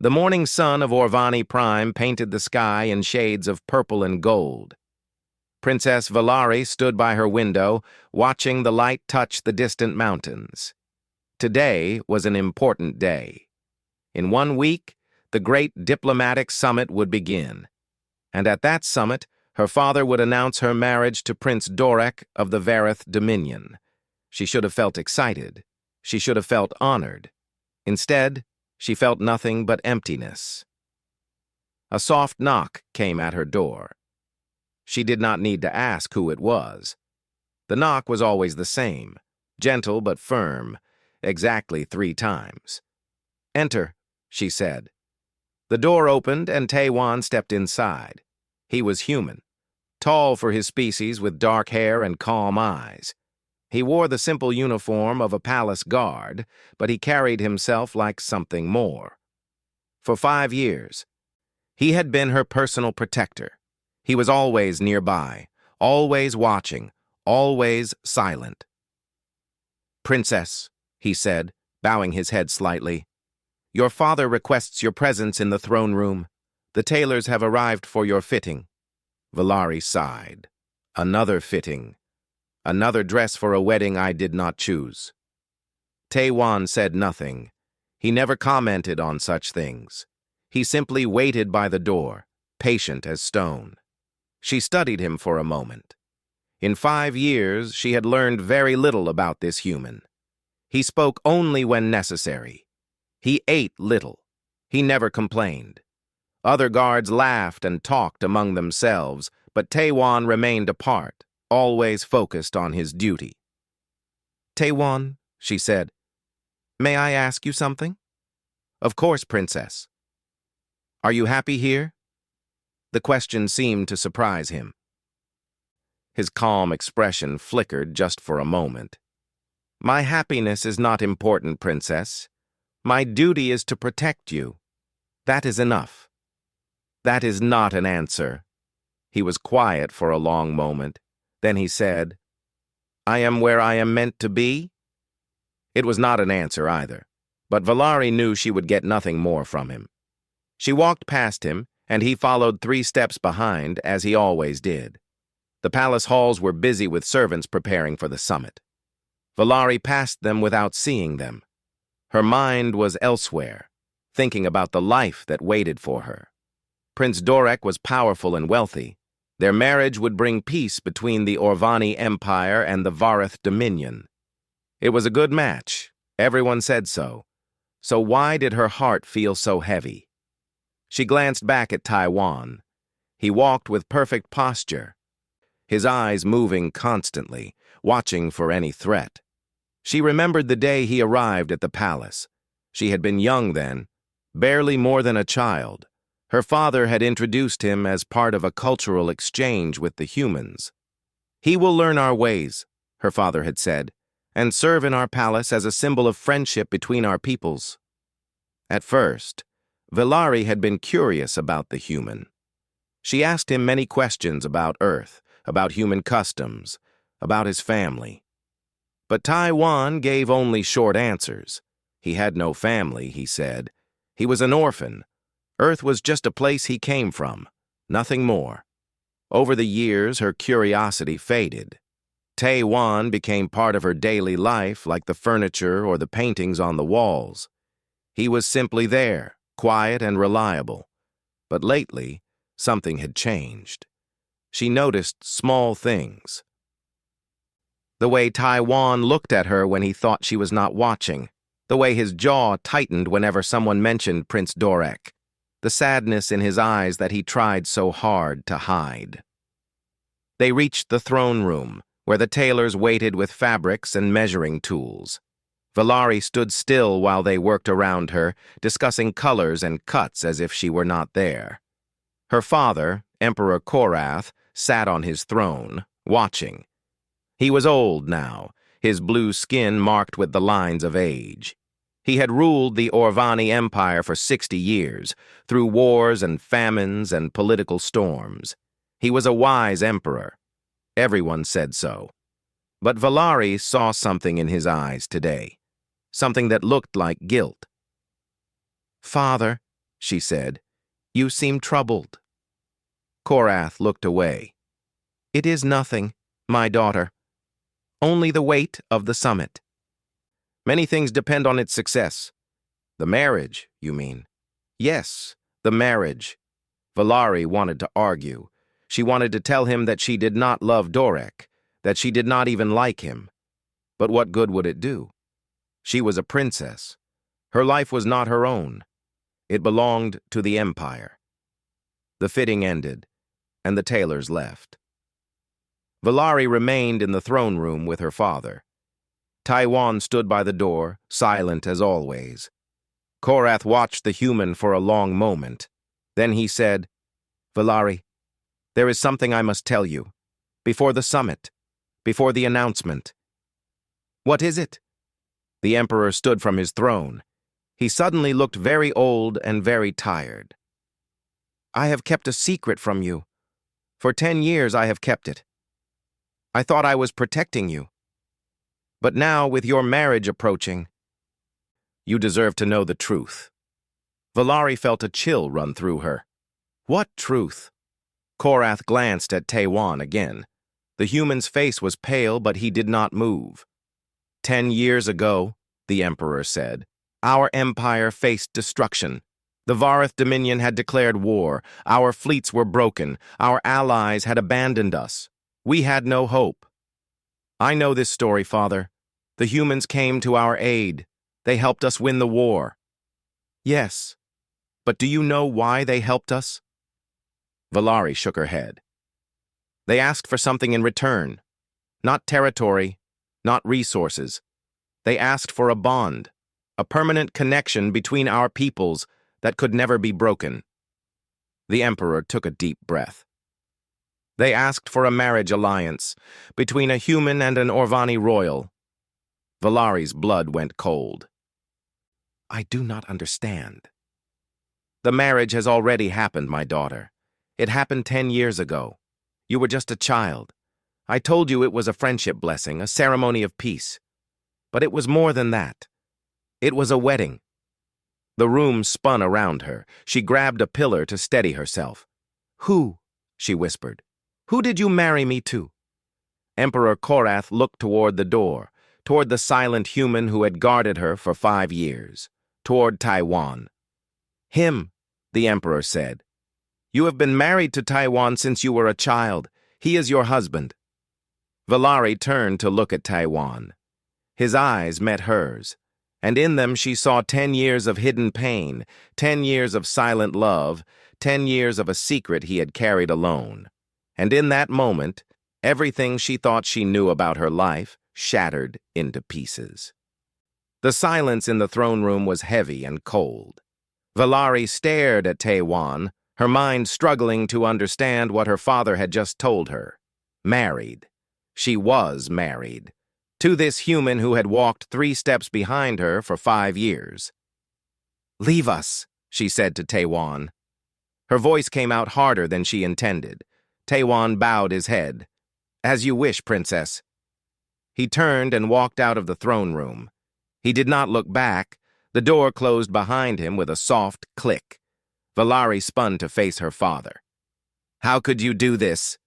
The morning sun of Orvani Prime painted the sky in shades of purple and gold. Princess Valari stood by her window, watching the light touch the distant mountains. Today was an important day. In 1 week, the great diplomatic summit would begin. And at that summit, her father would announce her marriage to Prince Dorek of the Vareth Dominion. She should have felt excited. She should have felt honored. Instead, she felt nothing but emptiness. A soft knock came at her door. She did not need to ask who it was. The knock was always the same, gentle but firm, exactly 3 times. "Enter," she said. The door opened and Taewon stepped inside. He was human, tall for his species with dark hair and calm eyes. He wore the simple uniform of a palace guard, but he carried himself like something more. For 5 years, he had been her personal protector. He was always nearby, always watching, always silent. "Princess," he said, bowing his head slightly, "your father requests your presence in the throne room. The tailors have arrived for your fitting." Valari sighed. "Another fitting. Another dress for a wedding I did not choose." Taewon said nothing. He never commented on such things. He simply waited by the door, patient as stone. She studied him for a moment. In 5 years, she had learned very little about this human. He spoke only when necessary. He ate little. He never complained. Other guards laughed and talked among themselves, but Taewon remained apart, always focused on his duty. "Taewon," she said, "may I ask you something?" "Of course, Princess." "Are you happy here?" The question seemed to surprise him. His calm expression flickered just for a moment. "My happiness is not important, Princess. My duty is to protect you. That is enough." "That is not an answer." He was quiet for a long moment. Then he said, "I am where I am meant to be?" It was not an answer either, but Valari knew she would get nothing more from him. She walked past him, and he followed 3 steps behind, as he always did. The palace halls were busy with servants preparing for the summit. Valari passed them without seeing them. Her mind was elsewhere, thinking about the life that waited for her. Prince Dorek was powerful and wealthy. Their marriage would bring peace between the Orvani Empire and the Vareth Dominion. It was a good match. Everyone said so. So why did her heart feel so heavy? She glanced back at Taewon. He walked with perfect posture, his eyes moving constantly, watching for any threat. She remembered the day he arrived at the palace. She had been young then, barely more than a child. Her father had introduced him as part of a cultural exchange with the humans. "He will learn our ways," her father had said, "and serve in our palace as a symbol of friendship between our peoples." At first, Valari had been curious about the human. She asked him many questions about Earth, about human customs, about his family. But Taewon gave only short answers. He had no family, he said. He was an orphan. Earth was just a place he came from, nothing more. Over the years, her curiosity faded. Taewon became part of her daily life, like the furniture or the paintings on the walls. He was simply there, quiet and reliable. But lately, something had changed. She noticed small things. The way Taewon looked at her when he thought she was not watching, the way his jaw tightened whenever someone mentioned Prince Dorek, the sadness in his eyes that he tried so hard to hide. They reached the throne room, where the tailors waited with fabrics and measuring tools. Valari stood still while they worked around her, discussing colors and cuts as if she were not there. Her father, Emperor Korath, sat on his throne, watching. He was old now, his blue skin marked with the lines of age. He had ruled the Orvani Empire for 60 years, through wars and famines and political storms. He was a wise emperor. Everyone said so. But Valari saw something in his eyes today, something that looked like guilt. "Father," she said. You seem troubled. Korath looked away. It is nothing, my daughter. Only the weight of the summit. Many things depend on its success. The marriage, you mean? Yes, the marriage. Valari wanted to argue. She wanted to tell him that she did not love Dorek, that she did not even like him. But what good would it do? She was a princess. Her life was not her own. It belonged to the Empire. The fitting ended, and the tailors left. Valari remained in the throne room with her father. Taiwan stood by the door, silent as always. Korath watched the human for a long moment. Then he said, Valari, there is something I must tell you. Before the summit. Before the announcement. What is it? The Emperor stood from his throne. He suddenly looked very old and very tired. I have kept a secret from you. For 10 years I have kept it. I thought I was protecting you. But now, with your marriage approaching, you deserve to know the truth. Valari felt a chill run through her. What truth? Korath glanced at Taiwan again. The human's face was pale, but he did not move. 10 years ago, the Emperor said, our empire faced destruction. The Vareth Dominion had declared war. Our fleets were broken. Our allies had abandoned us. We had no hope. I know this story, Father. The humans came to our aid. They helped us win the war. Yes, but do you know why they helped us? Valari shook her head. They asked for something in return. Not territory, not resources. They asked for a bond, a permanent connection between our peoples that could never be broken. The Emperor took a deep breath. They asked for a marriage alliance between a human and an Orvani royal. Valari's blood went cold. I do not understand. The marriage has already happened, my daughter. It happened 10 years ago. You were just a child. I told you it was a friendship blessing, a ceremony of peace. But it was more than that. It was a wedding. The room spun around her. She grabbed a pillar to steady herself. Who? She whispered. Who did you marry me to? Emperor Korath looked toward the door, toward the silent human who had guarded her for 5 years, toward Taiwan. Him, the Emperor said. You have been married to Taiwan since you were a child. He is your husband. Valari turned to look at Taiwan. His eyes met hers, and in them she saw 10 years of hidden pain, 10 years of silent love, 10 years of a secret he had carried alone. And in that moment, everything she thought she knew about her life shattered into pieces. The silence in the throne room was heavy and cold. Valari stared at Taiwan, her mind struggling to understand what her father had just told her. Married. She was married. To this human who had walked 3 steps behind her for 5 years. Leave us, she said to Taiwan. Her voice came out harder than she intended. Taiwan bowed his head. As you wish, princess. He turned and walked out of the throne room. He did not look back. The door closed behind him with a soft click. Valari spun to face her father. How could you do this?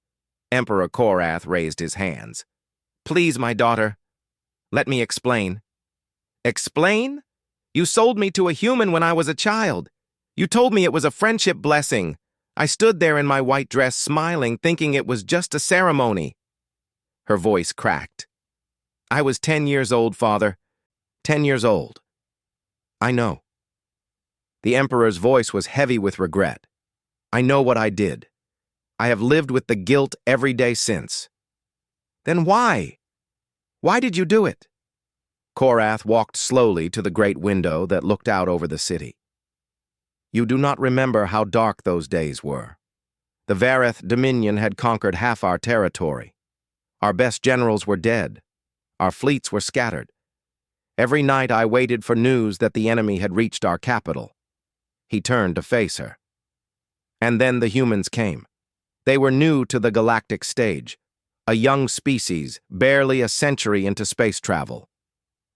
Emperor Korath raised his hands. Please, my daughter. Let me explain. Explain? You sold me to a human when I was a child. You told me it was a friendship blessing. I stood there in my white dress smiling, thinking it was just a ceremony. Her voice cracked. I was 10 years old, Father. 10 years old. I know. The Emperor's voice was heavy with regret. I know what I did. I have lived with the guilt every day since. Then why? Why did you do it? Korath walked slowly to the great window that looked out over the city. You do not remember how dark those days were. The Vareth Dominion had conquered half our territory. Our best generals were dead. Our fleets were scattered. Every night I waited for news that the enemy had reached our capital. He turned to face her. And then the humans came. They were new to the galactic stage, a young species, barely a century into space travel.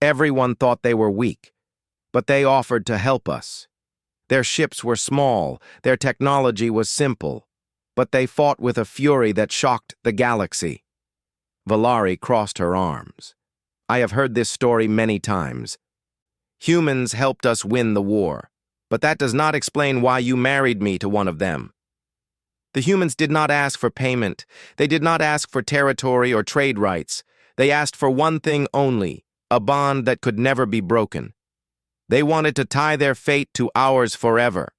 Everyone thought they were weak, but they offered to help us. Their ships were small, their technology was simple, but they fought with a fury that shocked the galaxy. Valari crossed her arms. I have heard this story many times. Humans helped us win the war, but that does not explain why you married me to one of them. The humans did not ask for payment. They did not ask for territory or trade rights. They asked for one thing only, a bond that could never be broken. They wanted to tie their fate to ours forever.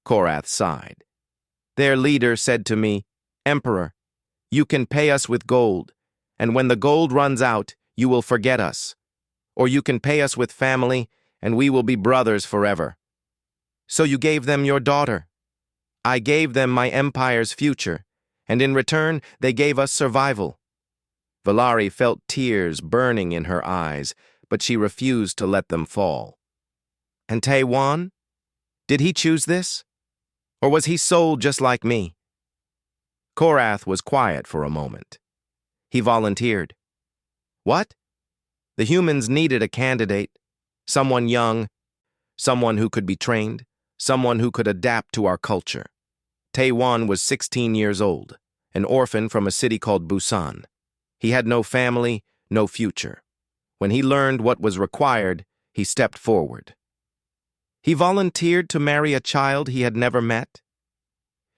Korath sighed. Their leader said to me, Emperor, you can pay us with gold, and when the gold runs out, you will forget us. Or you can pay us with family, and we will be brothers forever. So you gave them your daughter. I gave them my empire's future, and in return, they gave us survival. Valari felt tears burning in her eyes, but she refused to let them fall. And Taiwan? Did he choose this? Or was he sold just like me? Korath was quiet for a moment. He volunteered. What? The humans needed a candidate, someone young, someone who could be trained, someone who could adapt to our culture. Taiwan was 16 years old, an orphan from a city called Busan. He had no family, no future. When he learned what was required, he stepped forward. He volunteered to marry a child he had never met.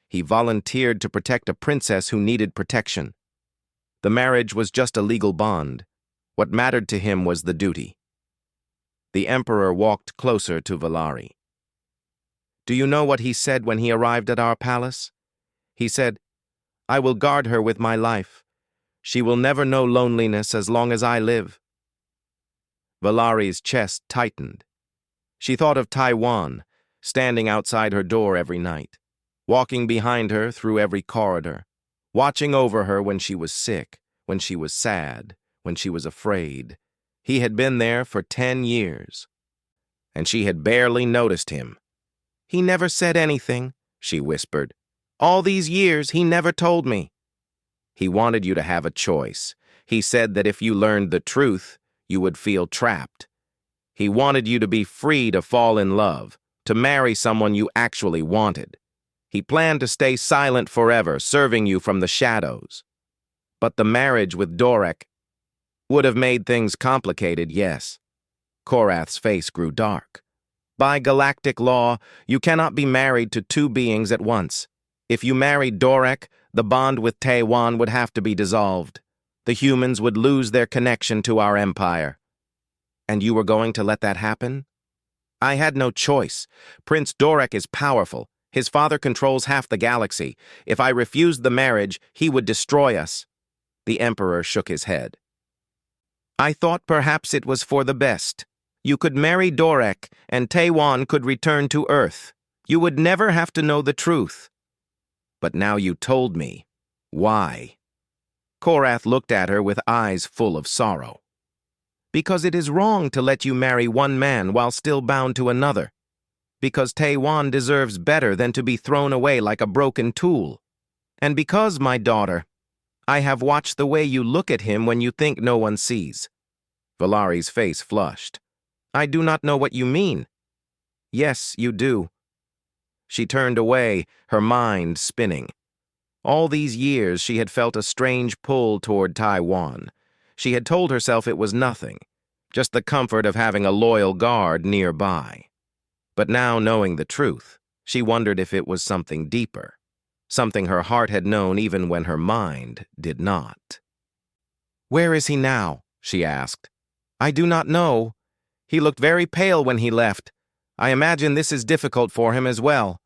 He volunteered to protect a princess who needed protection. The marriage was just a legal bond. What mattered to him was the duty. The Emperor walked closer to Valari. Do you know what he said when he arrived at our palace? He said, I will guard her with my life. She will never know loneliness as long as I live. Valari's chest tightened. She thought of Taiwan, standing outside her door every night, walking behind her through every corridor, watching over her when she was sick, when she was sad, when she was afraid. He had been there for 10 years, and she had barely noticed him. He never said anything, she whispered. All these years, he never told me. He wanted you to have a choice. He said that if you learned the truth, you would feel trapped. He wanted you to be free to fall in love, to marry someone you actually wanted. He planned to stay silent forever, serving you from the shadows. But the marriage with Dorek would have made things complicated, yes. Korath's face grew dark. By galactic law, you cannot be married to two beings at once. If you married Dorek, the bond with Taiwan would have to be dissolved. The humans would lose their connection to our empire. And you were going to let that happen? I had no choice. Prince Dorek is powerful. His father controls half the galaxy. If I refused the marriage, he would destroy us. The Emperor shook his head. I thought perhaps it was for the best. You could marry Dorek, and Taiwan could return to Earth. You would never have to know the truth. But now you told me. Why? Korath looked at her with eyes full of sorrow. Because it is wrong to let you marry one man while still bound to another. Because Taiwan deserves better than to be thrown away like a broken tool. And because, my daughter, I have watched the way you look at him when you think no one sees. Valari's face flushed. I do not know what you mean. Yes, you do. She turned away, her mind spinning. All these years she had felt a strange pull toward Taiwan. She had told herself it was nothing, just the comfort of having a loyal guard nearby. But now, knowing the truth, she wondered if it was something deeper, something her heart had known even when her mind did not. Where is he now? She asked. I do not know. He looked very pale when he left. I imagine this is difficult for him as well.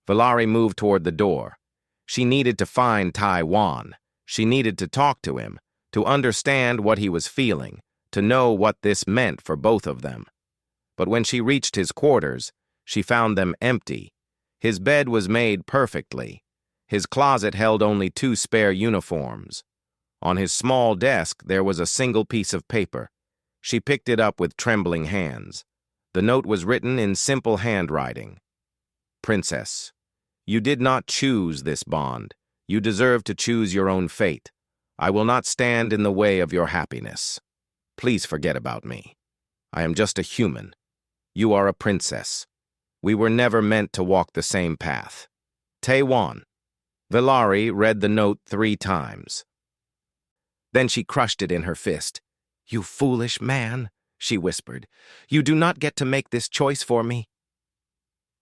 Valari moved toward the door. She needed to find Taiwan. She needed to talk to him, to understand what he was feeling, to know what this meant for both of them. But when she reached his quarters, she found them empty. His bed was made perfectly. His closet held only 2 spare uniforms. On his small desk, there was a single piece of paper. She picked it up with trembling hands. The note was written in simple handwriting. Princess, you did not choose this bond. You deserve to choose your own fate. I will not stand in the way of your happiness. Please forget about me. I am just a human. You are a princess. We were never meant to walk the same path. Taiwan. Valari read the note 3 times. Then she crushed it in her fist. "You foolish man," she whispered. "You do not get to make this choice for me."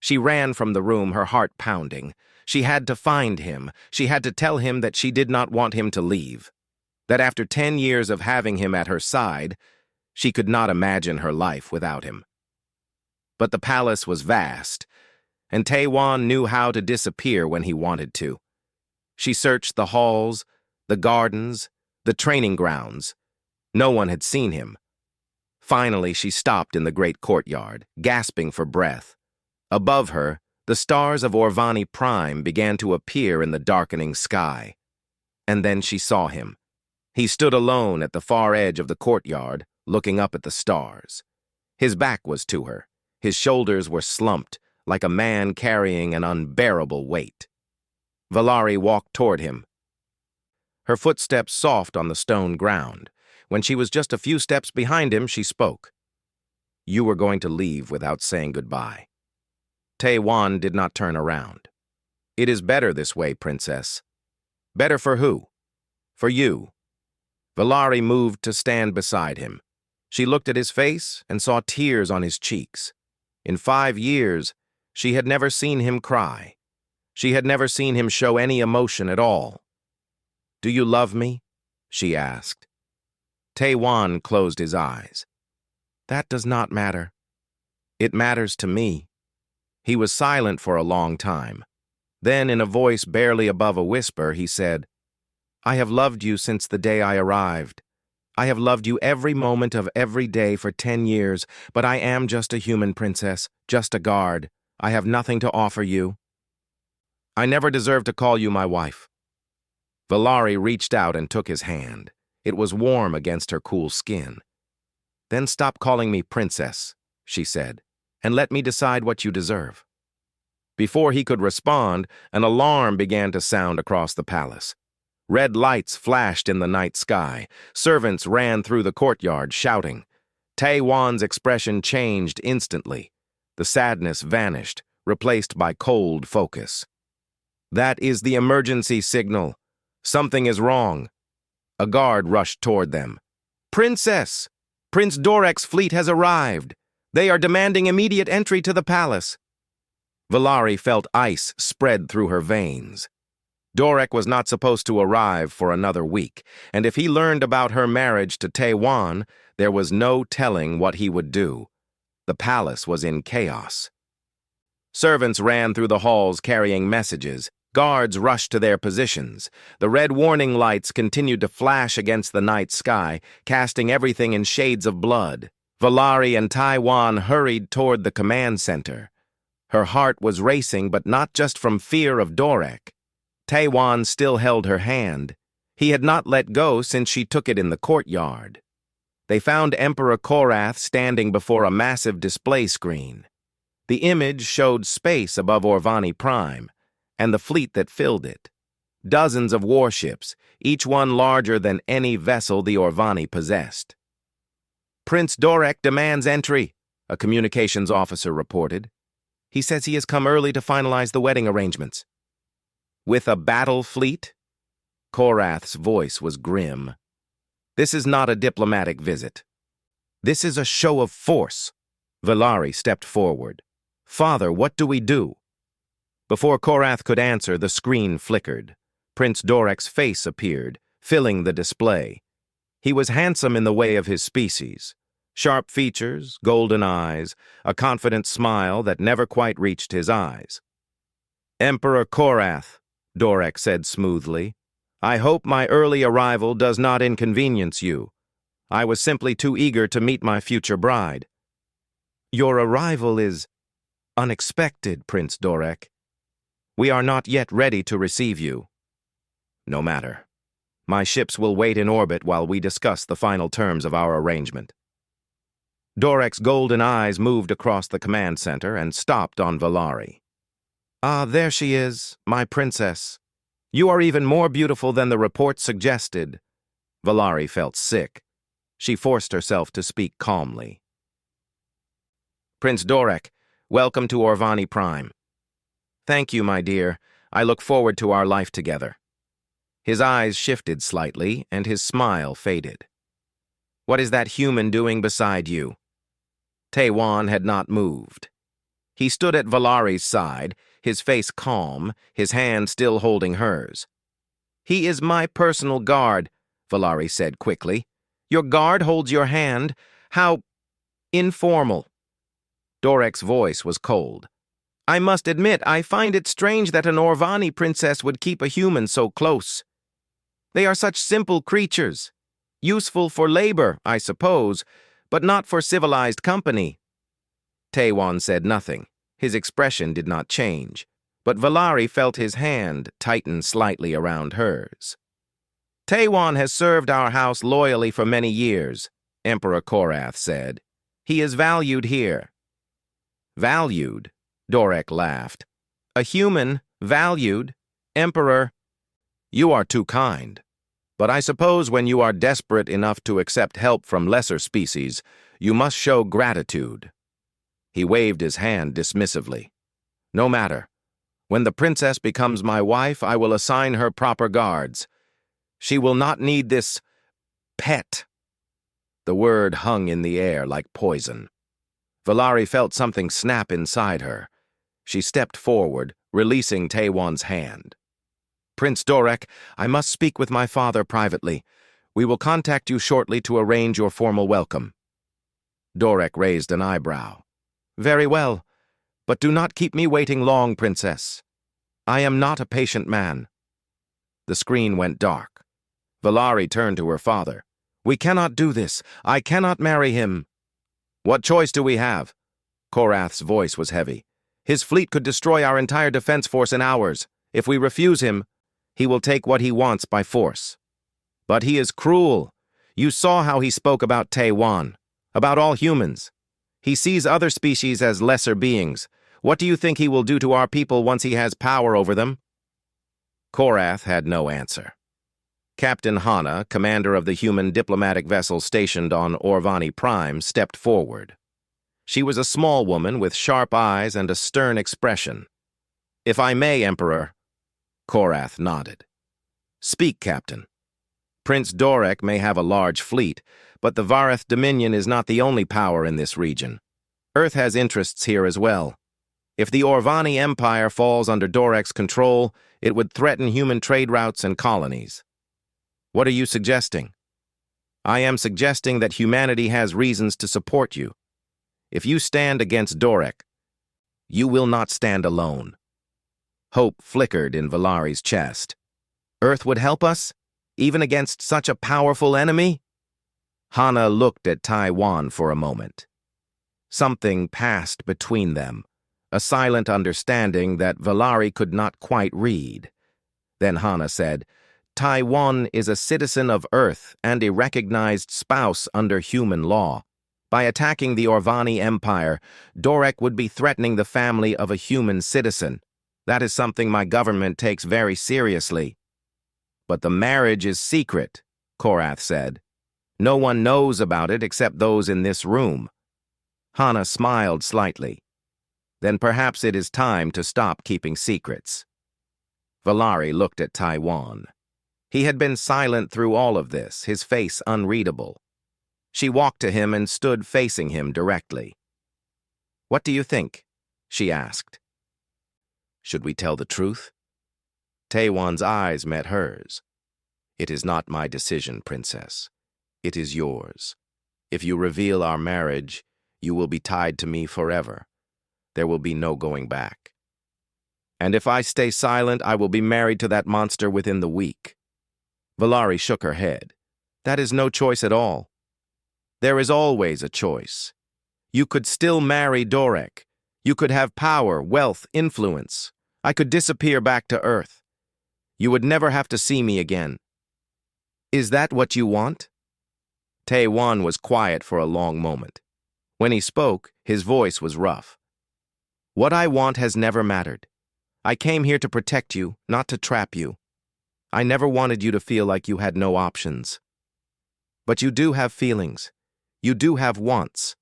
She ran from the room, her heart pounding. She had to find him. She had to tell him that she did not want him to leave. That after 10 years of having him at her side, she could not imagine her life without him. But the palace was vast, and Taiwan knew how to disappear when he wanted to. She searched the halls, the gardens, the training grounds. No one had seen him. Finally, she stopped in the great courtyard, gasping for breath. Above her, the stars of Orvani Prime began to appear in the darkening sky. And then she saw him. He stood alone at the far edge of the courtyard, looking up at the stars. His back was to her. His shoulders were slumped, like a man carrying an unbearable weight. Valari walked toward him, her footsteps soft on the stone ground. When she was just a few steps behind him, she spoke. "You were going to leave without saying goodbye." Taiwan did not turn around. "It is better this way, Princess." "Better for who?" "For you." Valari moved to stand beside him. She looked at his face and saw tears on his cheeks. In 5 years, she had never seen him cry. She had never seen him show any emotion at all. "Do you love me?" she asked. Taiwan closed his eyes. "That does not matter. It matters to me." He was silent for a long time. Then, in a voice barely above a whisper, he said, "I have loved you since the day I arrived. I have loved you every moment of every day for 10 years, but I am just a human princess, just a guard. I have nothing to offer you. I never deserved to call you my wife." Valari reached out and took his hand. It was warm against her cool skin. "Then stop calling me princess," she said, "and let me decide what you deserve." Before he could respond, an alarm began to sound across the palace. Red lights flashed in the night sky. Servants ran through the courtyard, shouting. Taiwan's expression changed instantly. The sadness vanished, replaced by cold focus. "That is the emergency signal. Something is wrong." A guard rushed toward them. "Princess! Prince Dorek's fleet has arrived. They are demanding immediate entry to the palace." Valari felt ice spread through her veins. Dorek was not supposed to arrive for another week, and if he learned about her marriage to Taiwan, there was no telling what he would do. The palace was in chaos. Servants ran through the halls carrying messages. Guards rushed to their positions. The red warning lights continued to flash against the night sky, casting everything in shades of blood. Valari and Taiwan hurried toward the command center. Her heart was racing, but not just from fear of Dorek. Taiwan still held her hand. He had not let go since she took it in the courtyard. They found Emperor Korath standing before a massive display screen. The image showed space above Orvani Prime, and the fleet that filled it. Dozens of warships, each one larger than any vessel the Orvani possessed. "Prince Dorek demands entry," a communications officer reported. "He says he has come early to finalize the wedding arrangements." "With a battle fleet?" Korath's voice was grim. "This is not a diplomatic visit. This is a show of force." Valari stepped forward. "Father, what do we do?" Before Korath could answer, the screen flickered. Prince Dorek's face appeared, filling the display. He was handsome in the way of his species. Sharp features, golden eyes, a confident smile that never quite reached his eyes. "Emperor Korath," Dorek said smoothly, "I hope my early arrival does not inconvenience you. I was simply too eager to meet my future bride." "Your arrival is unexpected, Prince Dorek. We are not yet ready to receive you." "No matter. My ships will wait in orbit while we discuss the final terms of our arrangement." Dorek's golden eyes moved across the command center and stopped on Valari. "Ah, there she is, my princess. You are even more beautiful than the report suggested." Valari felt sick. She forced herself to speak calmly. "Prince Dorek, Welcome to Orvani Prime. Thank you, my dear. I look forward to our life together. His eyes shifted slightly, and his smile faded. What is that human doing beside you? Taewon had not moved. He stood at Valari's side, his face calm, his hand still holding hers. He is my personal guard, Valari said quickly. Your guard holds your hand. How informal. Dorek's voice was cold. I must admit, I find it strange that an Orvani princess would keep a human so close. They are such simple creatures. Useful for labor, I suppose, but not for civilized company. Taewon said nothing. His expression did not change, but Valari felt his hand tighten slightly around hers. Taewon has served our house loyally for many years, Emperor Korath said. He is valued here. Valued? Dorek laughed. A human, valued? Emperor, you are too kind. But I suppose when you are desperate enough to accept help from lesser species, you must show gratitude. He waved his hand dismissively. No matter. When the princess becomes my wife, I will assign her proper guards. She will not need this pet. The word hung in the air like poison. Valari felt something snap inside her. She stepped forward, releasing Taewon's hand. Prince Dorek, I must speak with my father privately. We will contact you shortly to arrange your formal welcome. Dorek raised an eyebrow. Very well, but do not keep me waiting long, Princess. I am not a patient man. The screen went dark. Valari turned to her father. We cannot do this. I cannot marry him. What choice do we have? Korath's voice was heavy. His fleet could destroy our entire defense force in hours. If we refuse him, he will take what he wants by force. But he is cruel. You saw how he spoke about Taewon, about all humans. He sees other species as lesser beings. What do you think he will do to our people once he has power over them? Korath had no answer. Captain Hana, commander of the human diplomatic vessel stationed on Orvani Prime, stepped forward. She was a small woman with sharp eyes and a stern expression. If I may, Emperor. Korath nodded. Speak, Captain. Prince Dorek may have a large fleet, but the Vareth Dominion is not the only power in this region. Earth has interests here as well. If the Orvani Empire falls under Dorek's control, it would threaten human trade routes and colonies. What are you suggesting? I am suggesting that humanity has reasons to support you. If you stand against Dorek, you will not stand alone. Hope flickered in Valari's chest. Earth would help us, even against such a powerful enemy? Hana looked at Taewon for a moment. Something passed between them, a silent understanding that Valari could not quite read. Then Hana said, Taewon is a citizen of Earth and a recognized spouse under human law. By attacking the Orvani Empire, Dorek would be threatening the family of a human citizen. That is something my government takes very seriously. But the marriage is secret, Korath said. No one knows about it except those in this room. Hana smiled slightly. Then perhaps it is time to stop keeping secrets. Valari looked at Taewon. He had been silent through all of this, his face unreadable. She walked to him and stood facing him directly. What do you think? She asked. Should we tell the truth? Taewon's eyes met hers. It is not my decision, Princess. It is yours. If you reveal our marriage, you will be tied to me forever. There will be no going back. And if I stay silent, I will be married to that monster within the week. Valari shook her head. That is no choice at all. There is always a choice. You could still marry Dorek. You could have power, wealth, influence. I could disappear back to Earth. You would never have to see me again. Is that what you want? Taewon was quiet for a long moment. When he spoke, his voice was rough. What I want has never mattered. I came here to protect you, not to trap you. I never wanted you to feel like you had no options. But you do have feelings. You do have wants.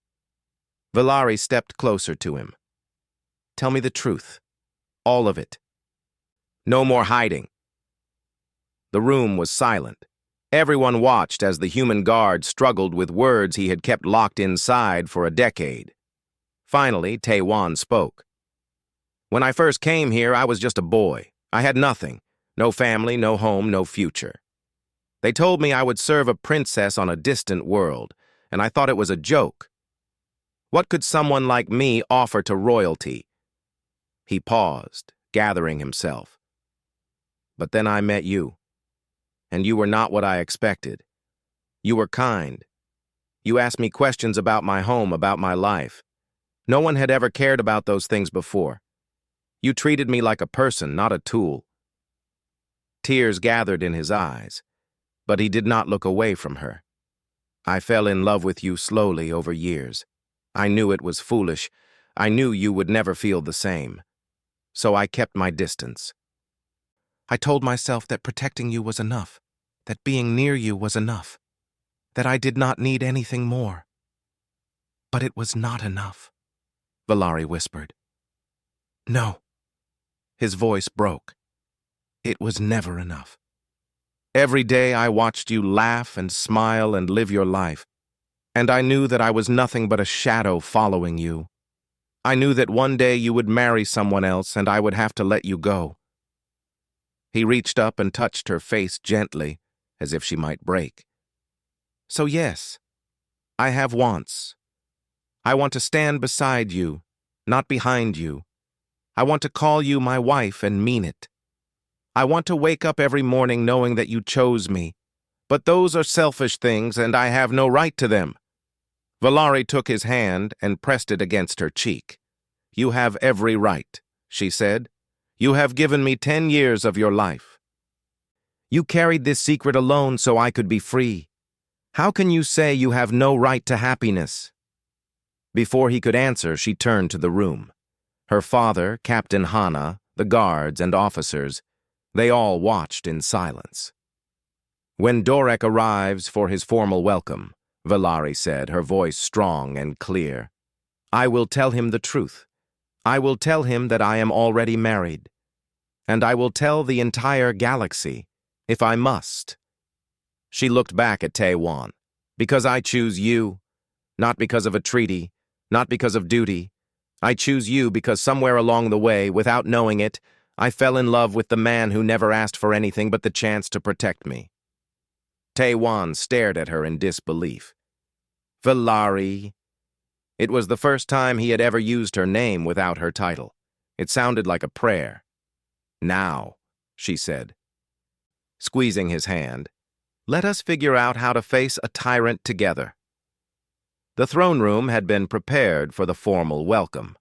Valari stepped closer to him. Tell me the truth. All of it. No more hiding. The room was silent. Everyone watched as the human guard struggled with words he had kept locked inside for a decade. Finally, Tae-wan spoke. When I first came here, I was just a boy. I had nothing. No family, no home, no future. They told me I would serve a princess on a distant world, and I thought it was a joke. What could someone like me offer to royalty? He paused, gathering himself. But then I met you. And you were not what I expected. You were kind. You asked me questions about my home, about my life. No one had ever cared about those things before. You treated me like a person, not a tool. Tears gathered in his eyes, but he did not look away from her. I fell in love with you slowly over years. I knew it was foolish. I knew you would never feel the same. So I kept my distance. I told myself that protecting you was enough, that being near you was enough, that I did not need anything more. But it was not enough, Valari whispered. No. His voice broke. It was never enough. Every day I watched you laugh and smile and live your life, and I knew that I was nothing but a shadow following you. I knew that one day you would marry someone else and I would have to let you go. He reached up and touched her face gently, as if she might break. So yes, I have wants. I want to stand beside you, not behind you. I want to call you my wife and mean it. I want to wake up every morning knowing that you chose me. But those are selfish things and I have no right to them. Valari took his hand and pressed it against her cheek. You have every right, she said. You have given me 10 years of your life. You carried this secret alone so I could be free. How can you say you have no right to happiness? Before he could answer, she turned to the room. Her father, Captain Hana, the guards and officers, they all watched in silence. When Dorek arrives for his formal welcome, Valari said, her voice strong and clear, I will tell him the truth. I will tell him that I am already married. And I will tell the entire galaxy, if I must. She looked back at Tae-wan. Because I choose you, not because of a treaty, not because of duty. I choose you because somewhere along the way, without knowing it, I fell in love with the man who never asked for anything but the chance to protect me. Tae-wan stared at her in disbelief. Valari. It was the first time he had ever used her name without her title. It sounded like a prayer. Now, she said, squeezing his hand, let us figure out how to face a tyrant together. The throne room had been prepared for the formal welcome.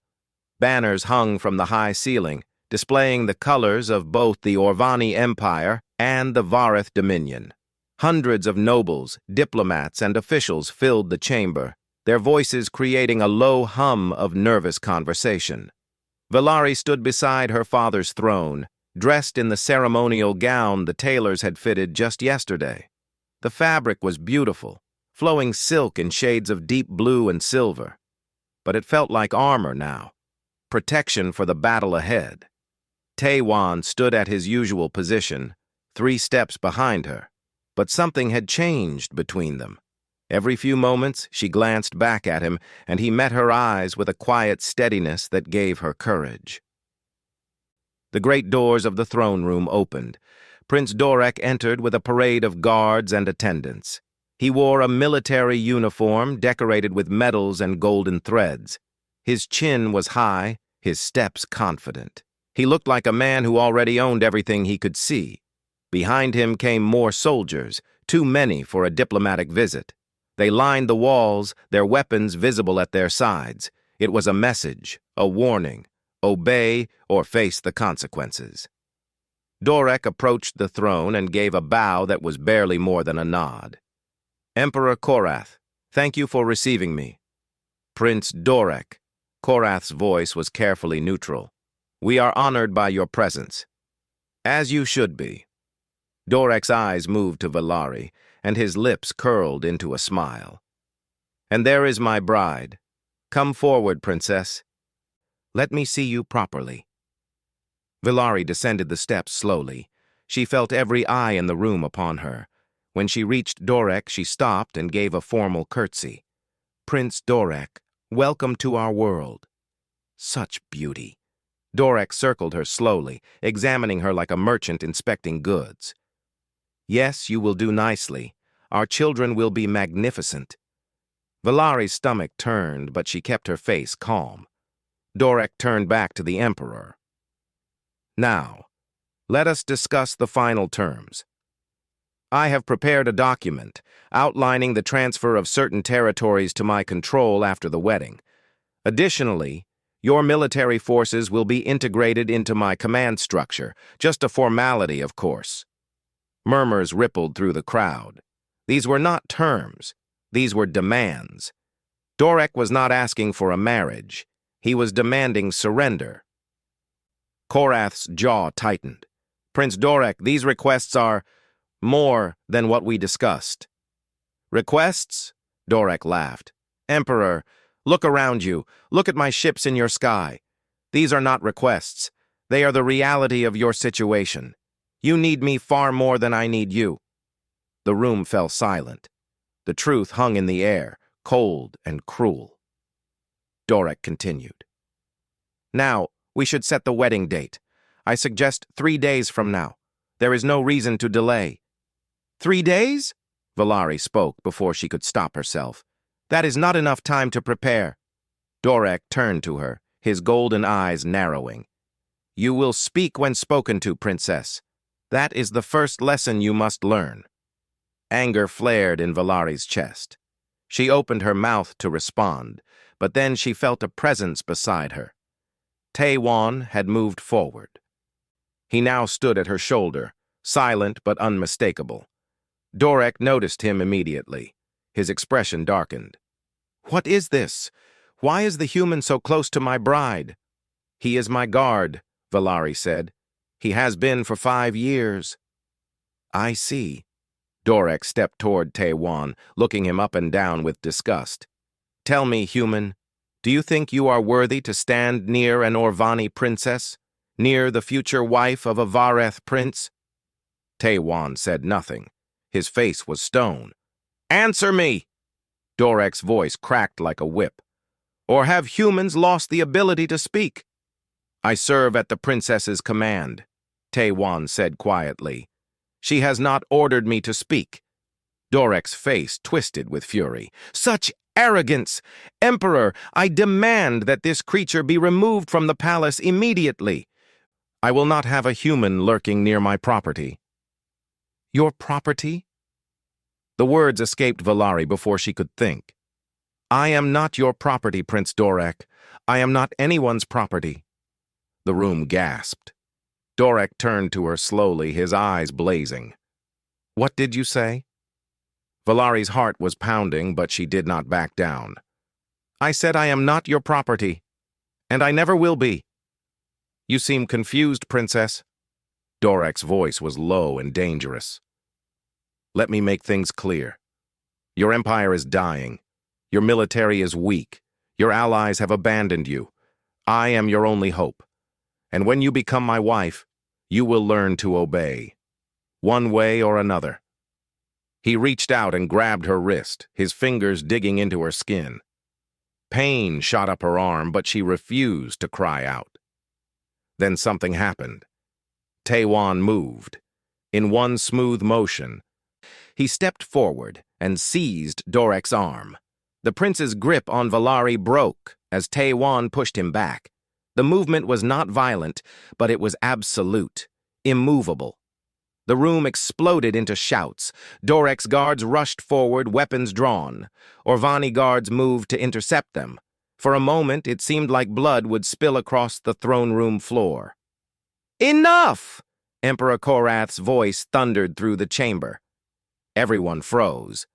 Banners hung from the high ceiling, displaying the colors of both the Orvani Empire and the Vareth Dominion. Hundreds of nobles, diplomats, and officials filled the chamber, their voices creating a low hum of nervous conversation. Valari stood beside her father's throne, dressed in the ceremonial gown the tailors had fitted just yesterday. The fabric was beautiful, flowing silk in shades of deep blue and silver. But it felt like armor now, protection for the battle ahead. Tae-wan stood at his usual position, 3 steps behind her, but something had changed between them. Every few moments, she glanced back at him, and he met her eyes with a quiet steadiness that gave her courage. The great doors of the throne room opened. Prince Dorek entered with a parade of guards and attendants. He wore a military uniform decorated with medals and golden threads. His chin was high, his steps confident. He looked like a man who already owned everything he could see. Behind him came more soldiers, too many for a diplomatic visit. They lined the walls, their weapons visible at their sides. It was a message, a warning. Obey or face the consequences. Dorek approached the throne and gave a bow that was barely more than a nod. Emperor Korath, thank you for receiving me. Prince Dorek. Korath's voice was carefully neutral. We are honored by your presence. As you should be. Dorek's eyes moved to Valari, and his lips curled into a smile. And there is my bride. Come forward, princess. Let me see you properly. Vilari descended the steps slowly. She felt every eye in the room upon her. When she reached Dorek, she stopped and gave a formal curtsy. Prince Dorek, welcome to our world. Such beauty. Dorek circled her slowly, examining her like a merchant inspecting goods. Yes, you will do nicely. Our children will be magnificent. Vilari's stomach turned, but she kept her face calm. Dorek turned back to the Emperor. Now, let us discuss the final terms. I have prepared a document outlining the transfer of certain territories to my control after the wedding. Additionally, your military forces will be integrated into my command structure, just a formality, of course. Murmurs rippled through the crowd. These were not terms. These were demands. Dorek was not asking for a marriage. He was demanding surrender. Korath's jaw tightened. Prince Dorek, these requests are more than what we discussed. Requests? Dorek laughed. Emperor, look around you. Look at my ships in your sky. These are not requests. They are the reality of your situation. You need me far more than I need you. The room fell silent. The truth hung in the air, cold and cruel. Dorek continued. Now, we should set the wedding date. I suggest 3 days from now. There is no reason to delay. 3 days? Vilari spoke before she could stop herself. That is not enough time to prepare. Dorek turned to her, his golden eyes narrowing. You will speak when spoken to, Princess. That is the first lesson you must learn. Anger flared in Vilari's chest. She opened her mouth to respond, but then she felt a presence beside her. Taewon had moved forward. He now stood at her shoulder, silent but unmistakable. Dorek noticed him immediately. His expression darkened. What is this? Why is the human so close to my bride? He is my guard, Vilari said. He has been for 5 years. I see. Dorek stepped toward Taewon, looking him up and down with disgust. Tell me, human, do you think you are worthy to stand near an Orvani princess? Near the future wife of a Vareth prince? Taewon said nothing. His face was stone. Answer me! Dorek's voice cracked like a whip. Or have humans lost the ability to speak? I serve at the princess's command, Taewon said quietly. She has not ordered me to speak. Dorek's face twisted with fury. Such arrogance! Emperor, I demand that this creature be removed from the palace immediately. I will not have a human lurking near my property. Your property? The words escaped Vilari before she could think. I am not your property, Prince Dorek. I am not anyone's property. The room gasped. Dorek turned to her slowly, his eyes blazing. What did you say? Vilari's heart was pounding, but she did not back down. I said I am not your property, and I never will be. You seem confused, Princess. Dorek's voice was low and dangerous. Let me make things clear. Your empire is dying. Your military is weak. Your allies have abandoned you. I am your only hope. And when you become my wife, you will learn to obey. One way or another. He reached out and grabbed her wrist, his fingers digging into her skin. Pain shot up her arm, but she refused to cry out. Then something happened. Taewon moved. In one smooth motion, he stepped forward and seized Dorek's arm. The prince's grip on Vilari broke as Taewon pushed him back. The movement was not violent, but it was absolute, immovable. The room exploded into shouts. Dorek's guards rushed forward, weapons drawn. Orvani guards moved to intercept them. For a moment, it seemed like blood would spill across the throne room floor. Enough! Emperor Korath's voice thundered through the chamber. Everyone froze.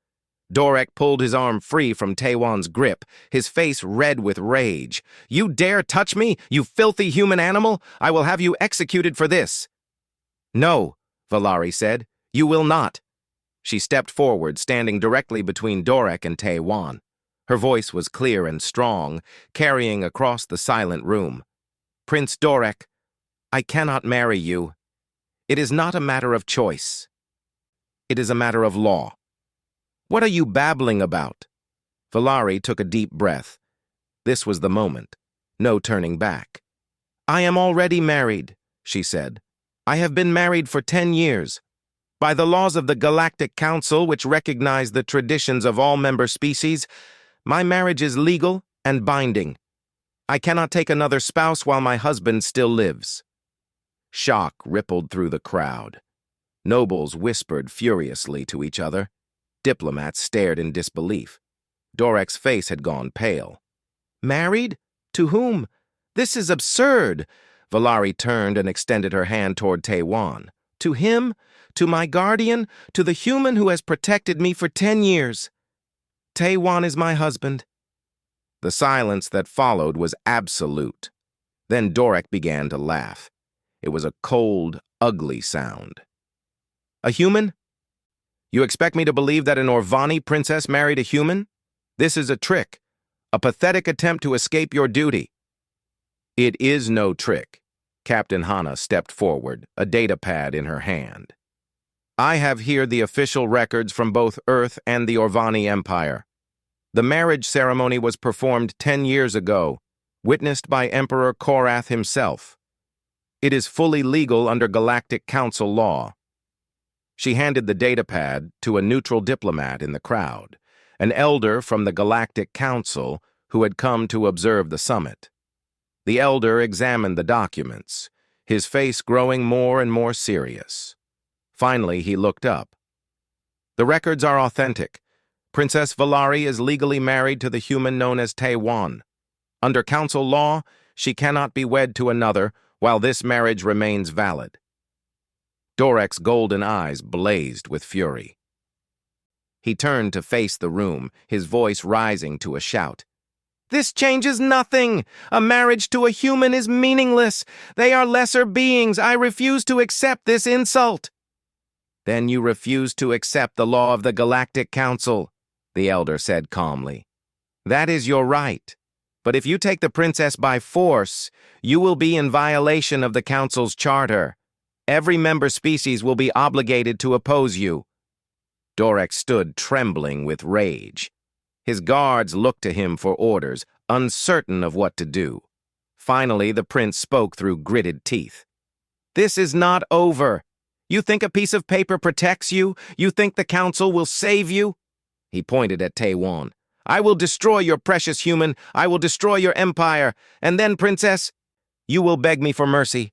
Dorek pulled his arm free from Taewon's grip, his face red with rage. You dare touch me, you filthy human animal? I will have you executed for this. No, Vilari said. You will not. She stepped forward, standing directly between Dorek and Taewon. Her voice was clear and strong, carrying across the silent room. "Prince Dorek, I cannot marry you. It is not a matter of choice. It is a matter of law." "What are you babbling about?" Valari took a deep breath. This was the moment. No turning back. "I am already married," she said. "I have been married for 10 years. By the laws of the Galactic Council, which recognize the traditions of all member species, my marriage is legal and binding. I cannot take another spouse while my husband still lives." Shock rippled through the crowd. Nobles whispered furiously to each other. Diplomats stared in disbelief. Dorek's face had gone pale. "Married? To whom? This is absurd." Valari turned and extended her hand toward Taiwan. "To him? To my guardian? To the human who has protected me for 10 years. Taiwan is my husband." The silence that followed was absolute. Then Dorek began to laugh. It was a cold, ugly sound. "A human? You expect me to believe that an Orvani princess married a human? This is a trick, a pathetic attempt to escape your duty." "It is no trick." Captain Hana stepped forward, a datapad in her hand. "I have here the official records from both Earth and the Orvani Empire. The marriage ceremony was performed 10 years ago, witnessed by Emperor Korath himself. It is fully legal under Galactic Council law." She handed the datapad to a neutral diplomat in the crowd, an elder from the Galactic Council who had come to observe the summit. The elder examined the documents, his face growing more and more serious. Finally, he looked up. "The records are authentic. Princess Valari is legally married to the human known as Taiwan. Under council law, she cannot be wed to another while this marriage remains valid." Dorek's golden eyes blazed with fury. He turned to face the room, his voice rising to a shout. "This changes nothing! A marriage to a human is meaningless! They are lesser beings! I refuse to accept this insult!" "Then you refuse to accept the law of the Galactic Council," the elder said calmly. "That is your right. But if you take the princess by force, you will be in violation of the Council's charter. Every member species will be obligated to oppose you." Dorek stood trembling with rage. His guards looked to him for orders, uncertain of what to do. Finally, the prince spoke through gritted teeth. "This is not over. You think a piece of paper protects you? You think the council will save you?" He pointed at Taiwan. "I will destroy your precious human. I will destroy your empire. And then, princess, you will beg me for mercy."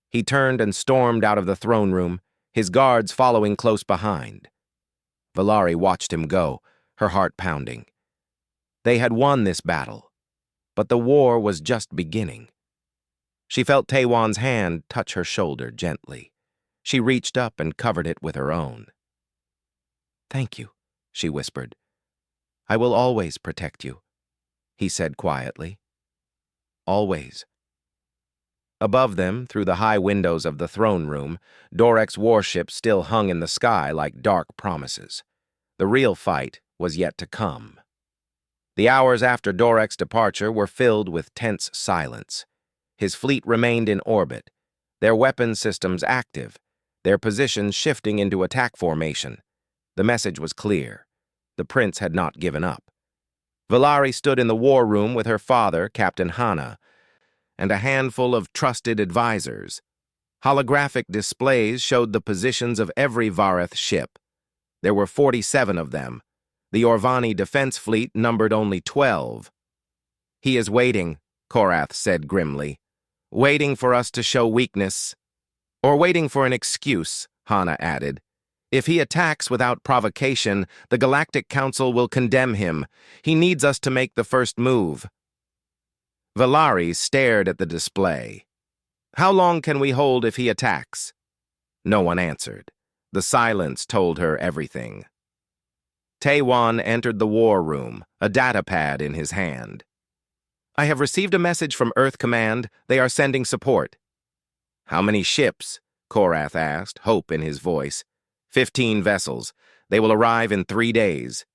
He turned and stormed out of the throne room, his guards following close behind. Valari watched him go, her heart pounding. They had won this battle, but the war was just beginning. She felt Taiwan's hand touch her shoulder gently. She reached up and covered it with her own. "Thank you," she whispered. "I will always protect you," he said quietly. "Always." Above them, through the high windows of the throne room, Dorek's warship still hung in the sky like dark promises. The real fight was yet to come. The hours after Dorek's departure were filled with tense silence. His fleet remained in orbit, their weapon systems active, their positions shifting into attack formation. The message was clear. The prince had not given up. Valari stood in the war room with her father, Captain Hana, and a handful of trusted advisors. Holographic displays showed the positions of every Vareth ship. There were 47 of them. The Orvani defense fleet numbered only 12. "He is waiting," Korath said grimly. "Waiting for us to show weakness." "Or waiting for an excuse," Hana added. "If he attacks without provocation, the Galactic Council will condemn him. He needs us to make the first move." Valari stared at the display. "How long can we hold if he attacks?" No one answered. The silence told her everything. Taiwan entered the war room, a datapad in his hand. "I have received a message from Earth Command. They are sending support." "How many ships?" Korath asked, hope in his voice. 15 vessels. They will arrive in 3 days."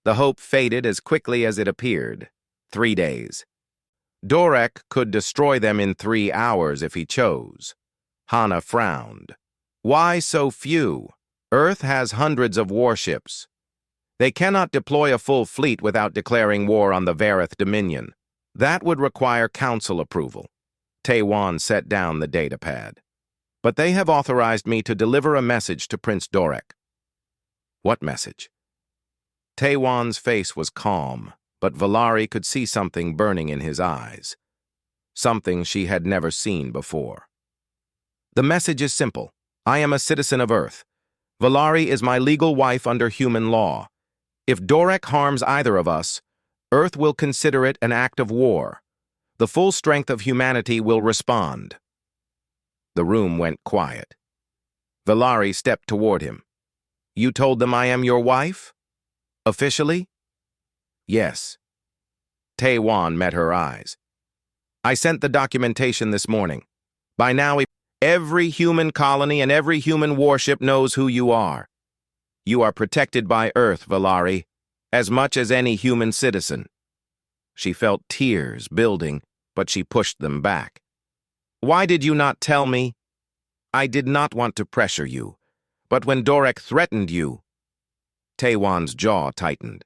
The hope faded as quickly as it appeared. 3 days. Dorek could destroy them in 3 hours if he chose. Hana frowned. Why so few? Earth has hundreds of warships. They cannot deploy a full fleet without declaring war on the Vareth Dominion. That would require council approval. Taiwan set down the datapad. But they have authorized me to deliver a message to Prince Dorek. What message? Taiwan's face was calm, but Valari could see something burning in his eyes. Something she had never seen before. The message is simple. I am a citizen of Earth. Valari is my legal wife under human law. If Dorek harms either of us, Earth will consider it an act of war. The full strength of humanity will respond. The room went quiet. Valari stepped toward him. You told them I am your wife? Officially? Yes. Taiwan met her eyes. I sent the documentation this morning. By now, every human colony and every human warship knows who you are. You are protected by Earth, Valari, as much as any human citizen. She felt tears building, but she pushed them back. Why did you not tell me? I did not want to pressure you, but when Dorek threatened you, Taiwan's jaw tightened.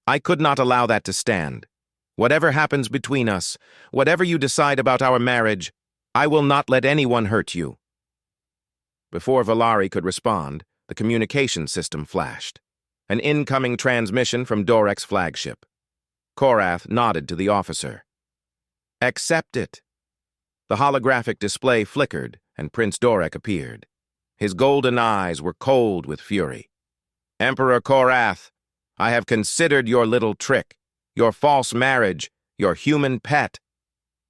I could not allow that to stand. Whatever happens between us, whatever you decide about our marriage, I will not let anyone hurt you. Before Valari could respond, the communication system flashed. An incoming transmission from Dorek's flagship. Korath nodded to the officer. Accept it. The holographic display flickered, and Prince Dorek appeared. His golden eyes were cold with fury. Emperor Korath, I have considered your little trick, your false marriage, your human pet.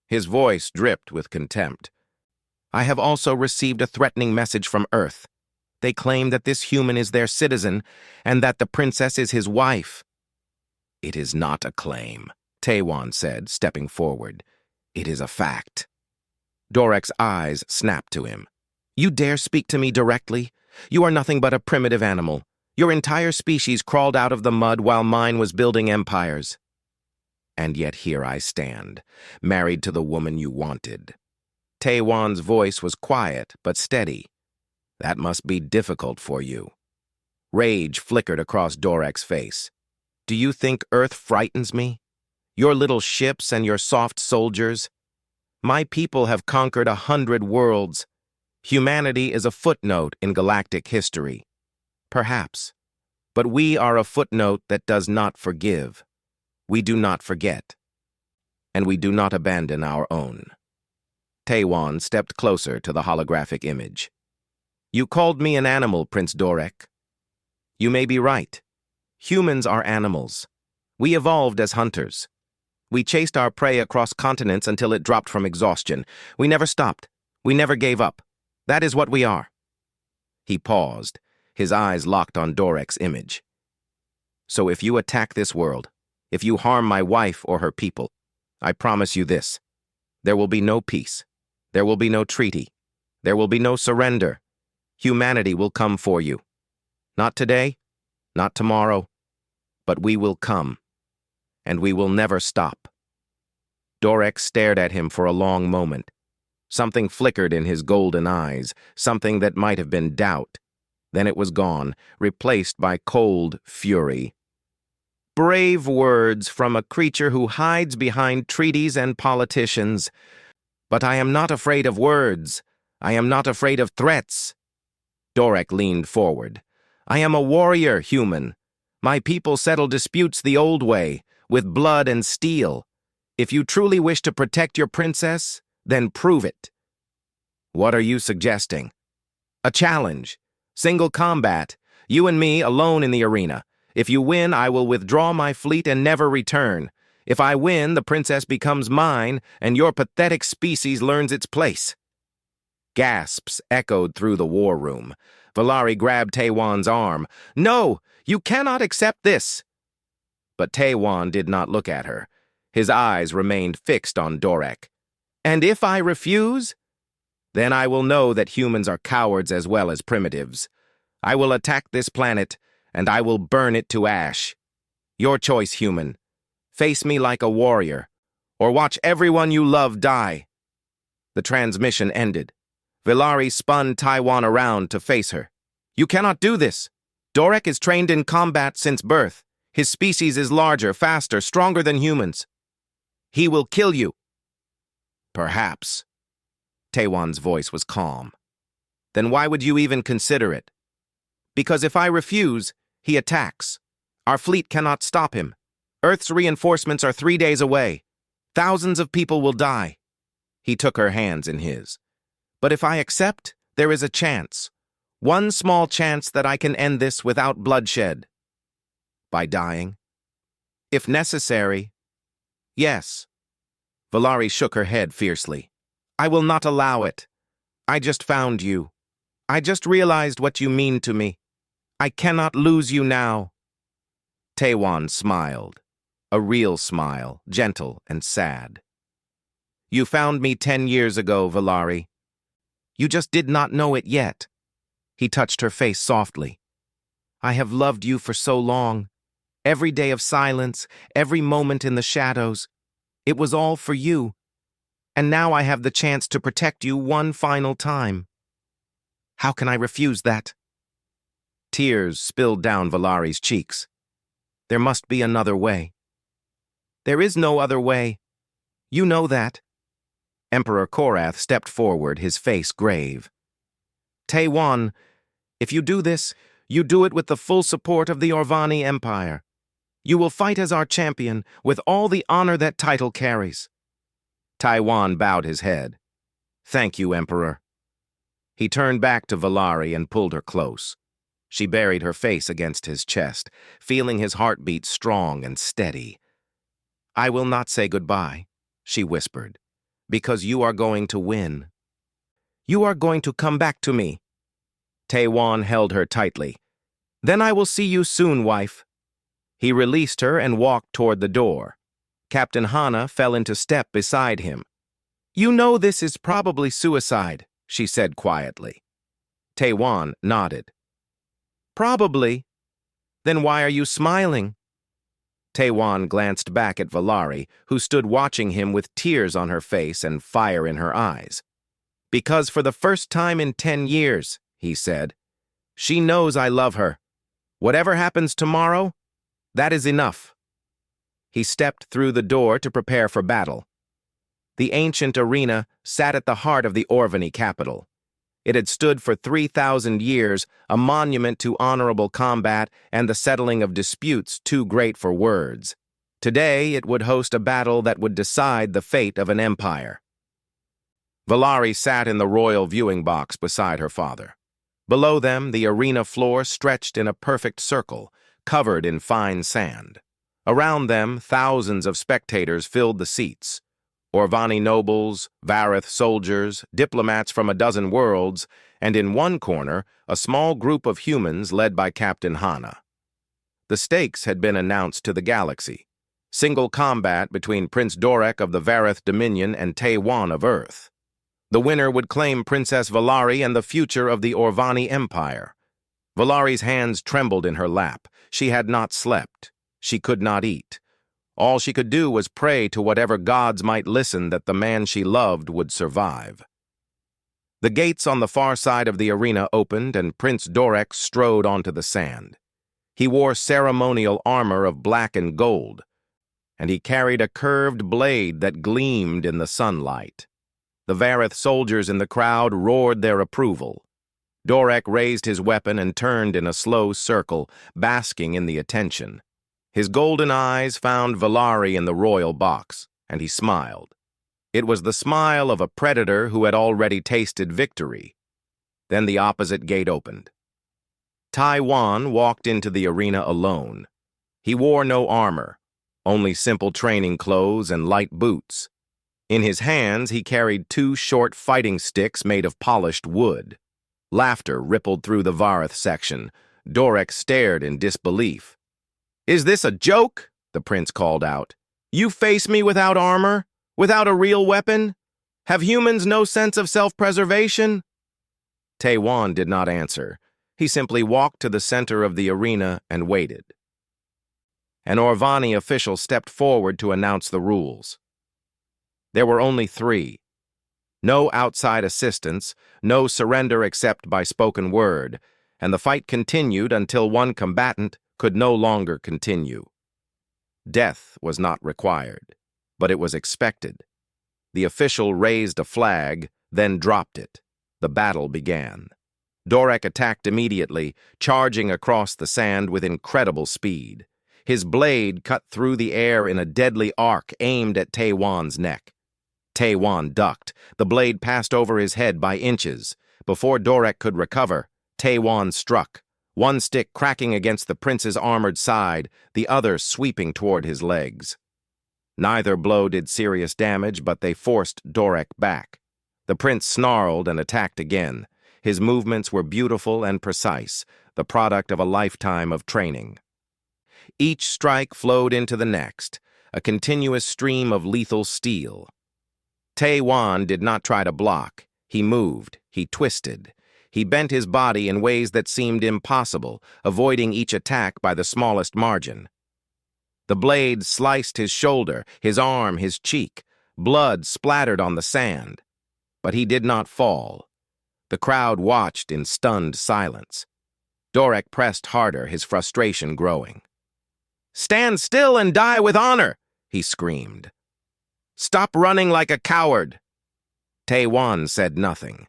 His voice dripped with contempt. I have also received a threatening message from Earth. They claim that this human is their citizen and that the princess is his wife. It is not a claim, Taiwan said, stepping forward. It is a fact. Dorek's eyes snapped to him. You dare speak to me directly? You are nothing but a primitive animal. Your entire species crawled out of the mud while mine was building empires. And yet here I stand, married to the woman you wanted. Taiwan's voice was quiet but steady. That must be difficult for you. Rage flickered across Dorek's face. Do you think Earth frightens me? Your little ships and your soft soldiers? My people have conquered 100 worlds. Humanity is a footnote in galactic history. Perhaps. But we are a footnote that does not forgive. We do not forget. And we do not abandon our own. Taiwan stepped closer to the holographic image. You called me an animal, Prince Dorek. You may be right. Humans are animals. We evolved as hunters. We chased our prey across continents until it dropped from exhaustion. We never stopped. We never gave up. That is what we are. He paused, his eyes locked on Dorek's image. So if you attack this world, if you harm my wife or her people, I promise you this. There will be no peace. There will be no treaty. There will be no surrender. Humanity will come for you. Not today, not tomorrow, but we will come. And we will never stop. Dorek stared at him for a long moment. Something flickered in his golden eyes, something that might have been doubt. Then it was gone, replaced by cold fury. Brave words from a creature who hides behind treaties and politicians. But I am not afraid of words. I am not afraid of threats. Dorek leaned forward. I am a warrior, human. My people settle disputes the old way, with blood and steel. If you truly wish to protect your princess, then prove it. What are you suggesting? A challenge. Single combat. You and me alone in the arena. If you win, I will withdraw my fleet and never return. If I win, the princess becomes mine, and your pathetic species learns its place. Gasps echoed through the war room. Valari grabbed Taiwan's arm. No, you cannot accept this. But Taiwan did not look at her. His eyes remained fixed on Dorek. And if I refuse? Then I will know that humans are cowards as well as primitives. I will attack this planet, and I will burn it to ash. Your choice, human. Face me like a warrior, or watch everyone you love die. The transmission ended. Villari spun Taiwan around to face her. You cannot do this. Dorek is trained in combat since birth. His species is larger, faster, stronger than humans. He will kill you. Perhaps. Taiwan's voice was calm. Then why would you even consider it? Because if I refuse, he attacks. Our fleet cannot stop him. Earth's reinforcements are 3 days away. Thousands of people will die. He took her hands in his. But if I accept, there is a chance. One small chance that I can end this without bloodshed. By dying? If necessary. Yes. Villari shook her head fiercely. I will not allow it. I just found you. I just realized what you mean to me. I cannot lose you now. Taiwan smiled. A real smile, gentle and sad. You found me 10 years ago, Villari. You just did not know it yet. He touched her face softly. I have loved you for so long. Every day of silence, every moment in the shadows. It was all for you. And now I have the chance to protect you one final time. How can I refuse that? Tears spilled down Villari's cheeks. There must be another way. There is no other way. You know that. Emperor Korath stepped forward, his face grave. Taiwan, if you do this, you do it with the full support of the Orvani Empire. You will fight as our champion, with all the honor that title carries. Taiwan bowed his head. Thank you, Emperor. He turned back to Villari and pulled her close. She buried her face against his chest, feeling his heartbeat strong and steady. I will not say goodbye, she whispered, because you are going to win. You are going to come back to me. Taiwan held her tightly. Then I will see you soon, wife. He released her and walked toward the door. Captain Hana fell into step beside him. You know this is probably suicide, she said quietly. Taiwan nodded. Probably. Then why are you smiling? Taiwan glanced back at Villari, who stood watching him with tears on her face and fire in her eyes. Because for the first time in 10 years, he said, she knows I love her. Whatever happens tomorrow, that is enough. He stepped through the door to prepare for battle. The ancient arena sat at the heart of the Orvani capital. It had stood for 3,000 years, a monument to honorable combat and the settling of disputes too great for words. Today, it would host a battle that would decide the fate of an empire. Villari sat in the royal viewing box beside her father. Below them, the arena floor stretched in a perfect circle, covered in fine sand. Around them, thousands of spectators filled the seats. Orvani nobles, Vareth soldiers, diplomats from a dozen worlds, and in one corner, a small group of humans led by Captain Hana. The stakes had been announced to the galaxy. Single combat between Prince Dorek of the Vareth Dominion and Taiwan of Earth. The winner would claim Princess Villari and the future of the Orvani Empire. Villari's hands trembled in her lap. She had not slept. She could not eat. All she could do was pray to whatever gods might listen that the man she loved would survive. The gates on the far side of the arena opened and Prince Dorek strode onto the sand. He wore ceremonial armor of black and gold, and he carried a curved blade that gleamed in the sunlight. The Vareth soldiers in the crowd roared their approval. Dorek raised his weapon and turned in a slow circle, basking in the attention. His golden eyes found Villari in the royal box, and he smiled. It was the smile of a predator who had already tasted victory. Then the opposite gate opened. Taiwan walked into the arena alone. He wore no armor, only simple training clothes and light boots. In his hands, he carried 2 short fighting sticks made of polished wood. Laughter rippled through the Vareth section. Dorek stared in disbelief. Is this a joke? The prince called out. You face me without armor? Without a real weapon? Have humans no sense of self-preservation? Taiwan did not answer. He simply walked to the center of the arena and waited. An Orvani official stepped forward to announce the rules. There were only 3. No outside assistance, no surrender except by spoken word, and the fight continued until one combatant could no longer continue. Death was not required, but it was expected. The official raised a flag, then dropped it. The battle began. Dorek attacked immediately, charging across the sand with incredible speed. His blade cut through the air in a deadly arc aimed at Taewan's neck. Taewan ducked. The blade passed over his head by inches. Before Dorek could recover, Taewan struck, one stick cracking against the prince's armored side, the other sweeping toward his legs. Neither blow did serious damage, but they forced Dorek back. The prince snarled and attacked again. His movements were beautiful and precise, the product of a lifetime of training. Each strike flowed into the next, a continuous stream of lethal steel. Taewan did not try to block. He moved, he twisted. He bent his body in ways that seemed impossible, avoiding each attack by the smallest margin. The blade sliced his shoulder, his arm, his cheek. Blood splattered on the sand. But he did not fall. The crowd watched in stunned silence. Dorek pressed harder, his frustration growing. "Stand still and die with honor!" he screamed. "Stop running like a coward!" Taewan said nothing.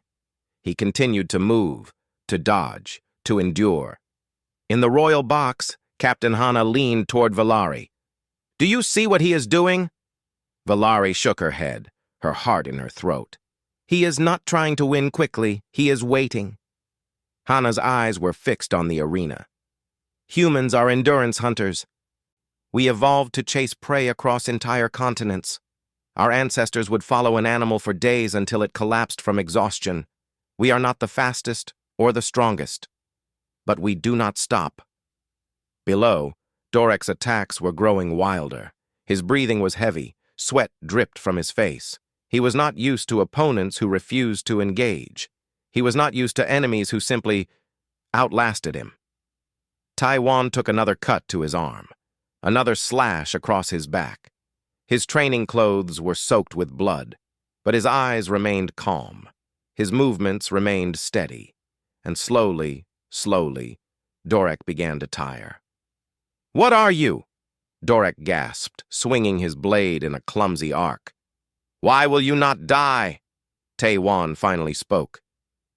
He continued to move, to dodge, to endure. In the royal box, Captain Hana leaned toward Valari. "Do you see what he is doing?" Valari shook her head, her heart in her throat. "He is not trying to win quickly. He is waiting." Hana's eyes were fixed on the arena. "Humans are endurance hunters. We evolved to chase prey across entire continents. Our ancestors would follow an animal for days until it collapsed from exhaustion. We are not the fastest or the strongest, but we do not stop." Below, Dorek's attacks were growing wilder. His breathing was heavy, sweat dripped from his face. He was not used to opponents who refused to engage. He was not used to enemies who simply outlasted him. Taewan took another cut to his arm, another slash across his back. His training clothes were soaked with blood, but his eyes remained calm. His movements remained steady, and slowly, Dorek began to tire. "What are you?" Dorek gasped, swinging his blade in a clumsy arc. "Why will you not die?" Taewan finally spoke.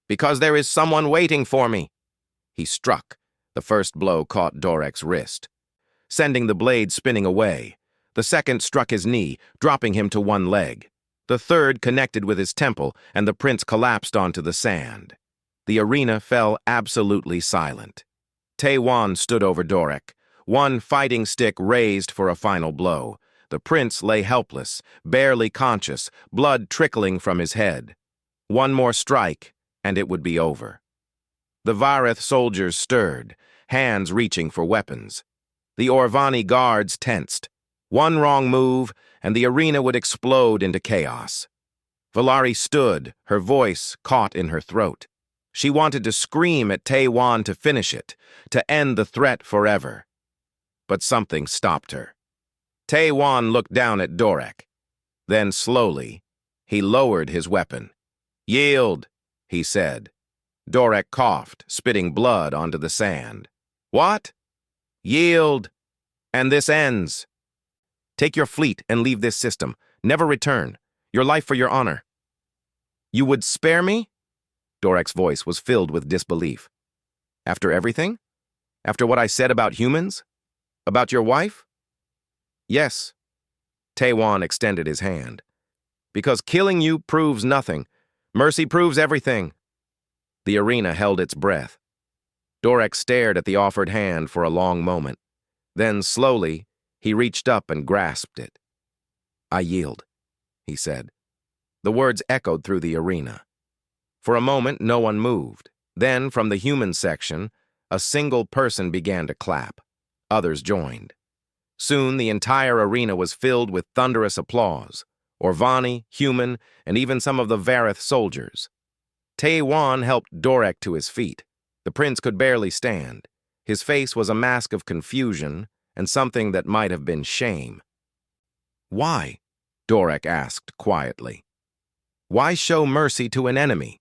"Because there is someone waiting for me." He struck. The first blow caught Dorek's wrist, sending the blade spinning away. The second struck his knee, dropping him to one leg. The third connected with his temple, and the prince collapsed onto the sand. The arena fell absolutely silent. Taewan stood over Dorek, one fighting stick raised for a final blow. The prince lay helpless, barely conscious, blood trickling from his head. One more strike, and it would be over. The Vareth soldiers stirred, hands reaching for weapons. The Orvani guards tensed. One wrong move, and the arena would explode into chaos. Valari stood, her voice caught in her throat. She wanted to scream at Taewan to finish it, to end the threat forever. But something stopped her. Taewan looked down at Dorek. Then slowly, he lowered his weapon. "Yield," he said. Dorek coughed, spitting blood onto the sand. "What?" "Yield, and this ends. Take your fleet and leave this system. Never return. Your life for your honor." "You would spare me?" Dorek's voice was filled with disbelief. "After everything? After what I said about humans? About your wife?" "Yes." Taewan extended his hand. "Because killing you proves nothing. Mercy proves everything." The arena held its breath. Dorek stared at the offered hand for a long moment. Then, slowly, he reached up and grasped it. "I yield," he said. The words echoed through the arena. For a moment, no one moved. Then, from the human section, a single person began to clap. Others joined. Soon, the entire arena was filled with thunderous applause. Orvani, human, and even some of the Vareth soldiers. Taewan helped Dorek to his feet. The prince could barely stand. His face was a mask of confusion, and something that might have been shame. "Why?" Dorek asked quietly. "Why show mercy to an enemy?"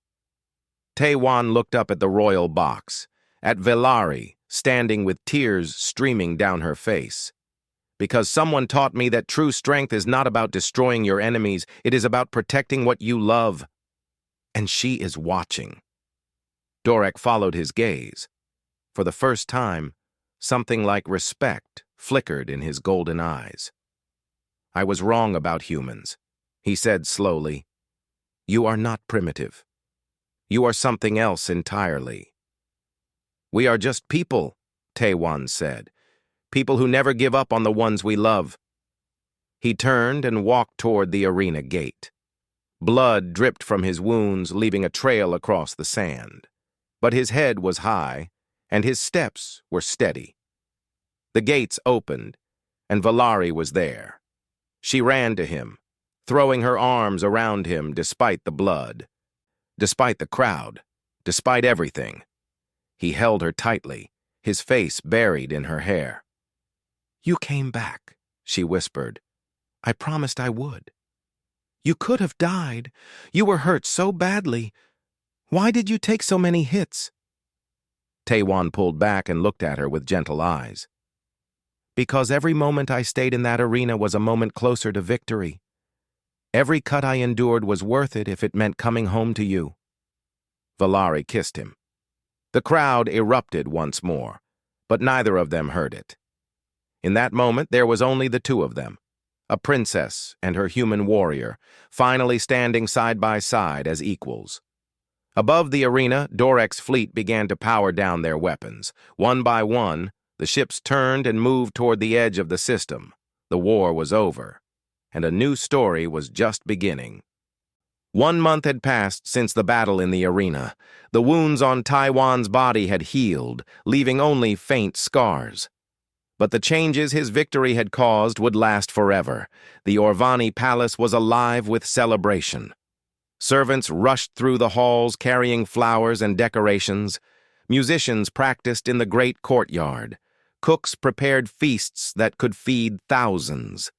Taiwan looked up at the royal box, at Velari, standing with tears streaming down her face. "Because someone taught me that true strength is not about destroying your enemies, it is about protecting what you love. And she is watching." Dorek followed his gaze. For the first time, something like respect flickered in his golden eyes. "I was wrong about humans," he said slowly. "You are not primitive. You are something else entirely." "We are just people," Taiwan said. "People who never give up on the ones we love." He turned and walked toward the arena gate. Blood dripped from his wounds, leaving a trail across the sand. But his head was high, and his steps were steady. The gates opened, and Velari was there. She ran to him, throwing her arms around him despite the blood, despite the crowd, despite everything. He held her tightly, his face buried in her hair. "You came back," she whispered. "I promised I would. You could have died. You were hurt so badly. Why did you take so many hits?" Taiwan pulled back and looked at her with gentle eyes. "Because every moment I stayed in that arena was a moment closer to victory. Every cut I endured was worth it if it meant coming home to you." Velari kissed him. The crowd erupted once more, but neither of them heard it. In that moment, there was only the two of them, a princess and her human warrior, finally standing side by side as equals. Above the arena, Dorek's fleet began to power down their weapons. One by one, the ships turned and moved toward the edge of the system. The war was over, and a new story was just beginning. 1 month had passed since the battle in the arena. The wounds on Taiwan's body had healed, leaving only faint scars. But the changes his victory had caused would last forever. The Orvani Palace was alive with celebration. Servants rushed through the halls carrying flowers and decorations. Musicians practiced in the great courtyard. Cooks prepared feasts that could feed thousands.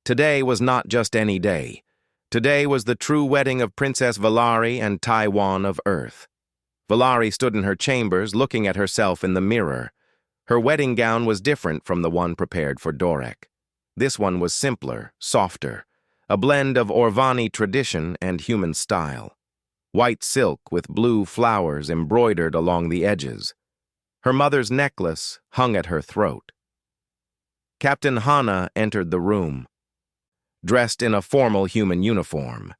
Today was not just any day. Today was the true wedding of Princess Velari and Taiwan of Earth. Velari stood in her chambers looking at herself in the mirror. Her wedding gown was different from the one prepared for Dorek. This one was simpler, softer, a blend of Orvani tradition and human style. White silk with blue flowers embroidered along the edges. Her mother's necklace hung at her throat. Captain Hana entered the room, dressed in a formal human uniform.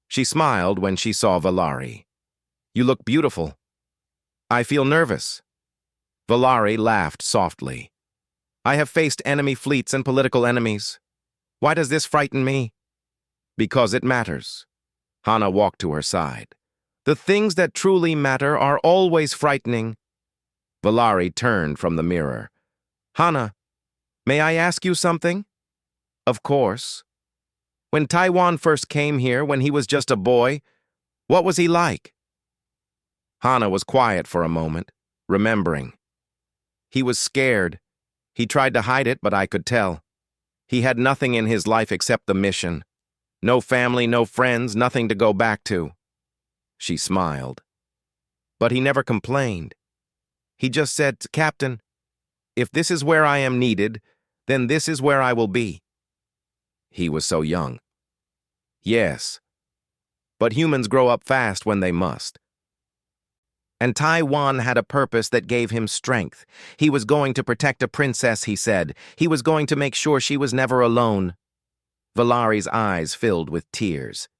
She smiled when she saw Velari. "You look beautiful." "I feel nervous." Velari laughed softly. "I have faced enemy fleets and political enemies. Why does this frighten me?" "Because it matters." Hana walked to her side. "The things that truly matter are always frightening." Velari turned from the mirror. "Hana, may I ask you something?" "Of course." "When Taiwan first came here, when he was just a boy, what was he like?" Hana was quiet for a moment, remembering. "He was scared. He tried to hide it, but I could tell. He had nothing in his life except the mission. No family, no friends, nothing to go back to." She smiled. "But he never complained. He just said, 'Captain, if this is where I am needed, then this is where I will be.'" He was so young. "Yes. But humans grow up fast when they must." And Taiwan had a purpose that gave him strength. He was going to protect a princess, he said. He was going to make sure she was never alone. Velari's eyes filled with tears.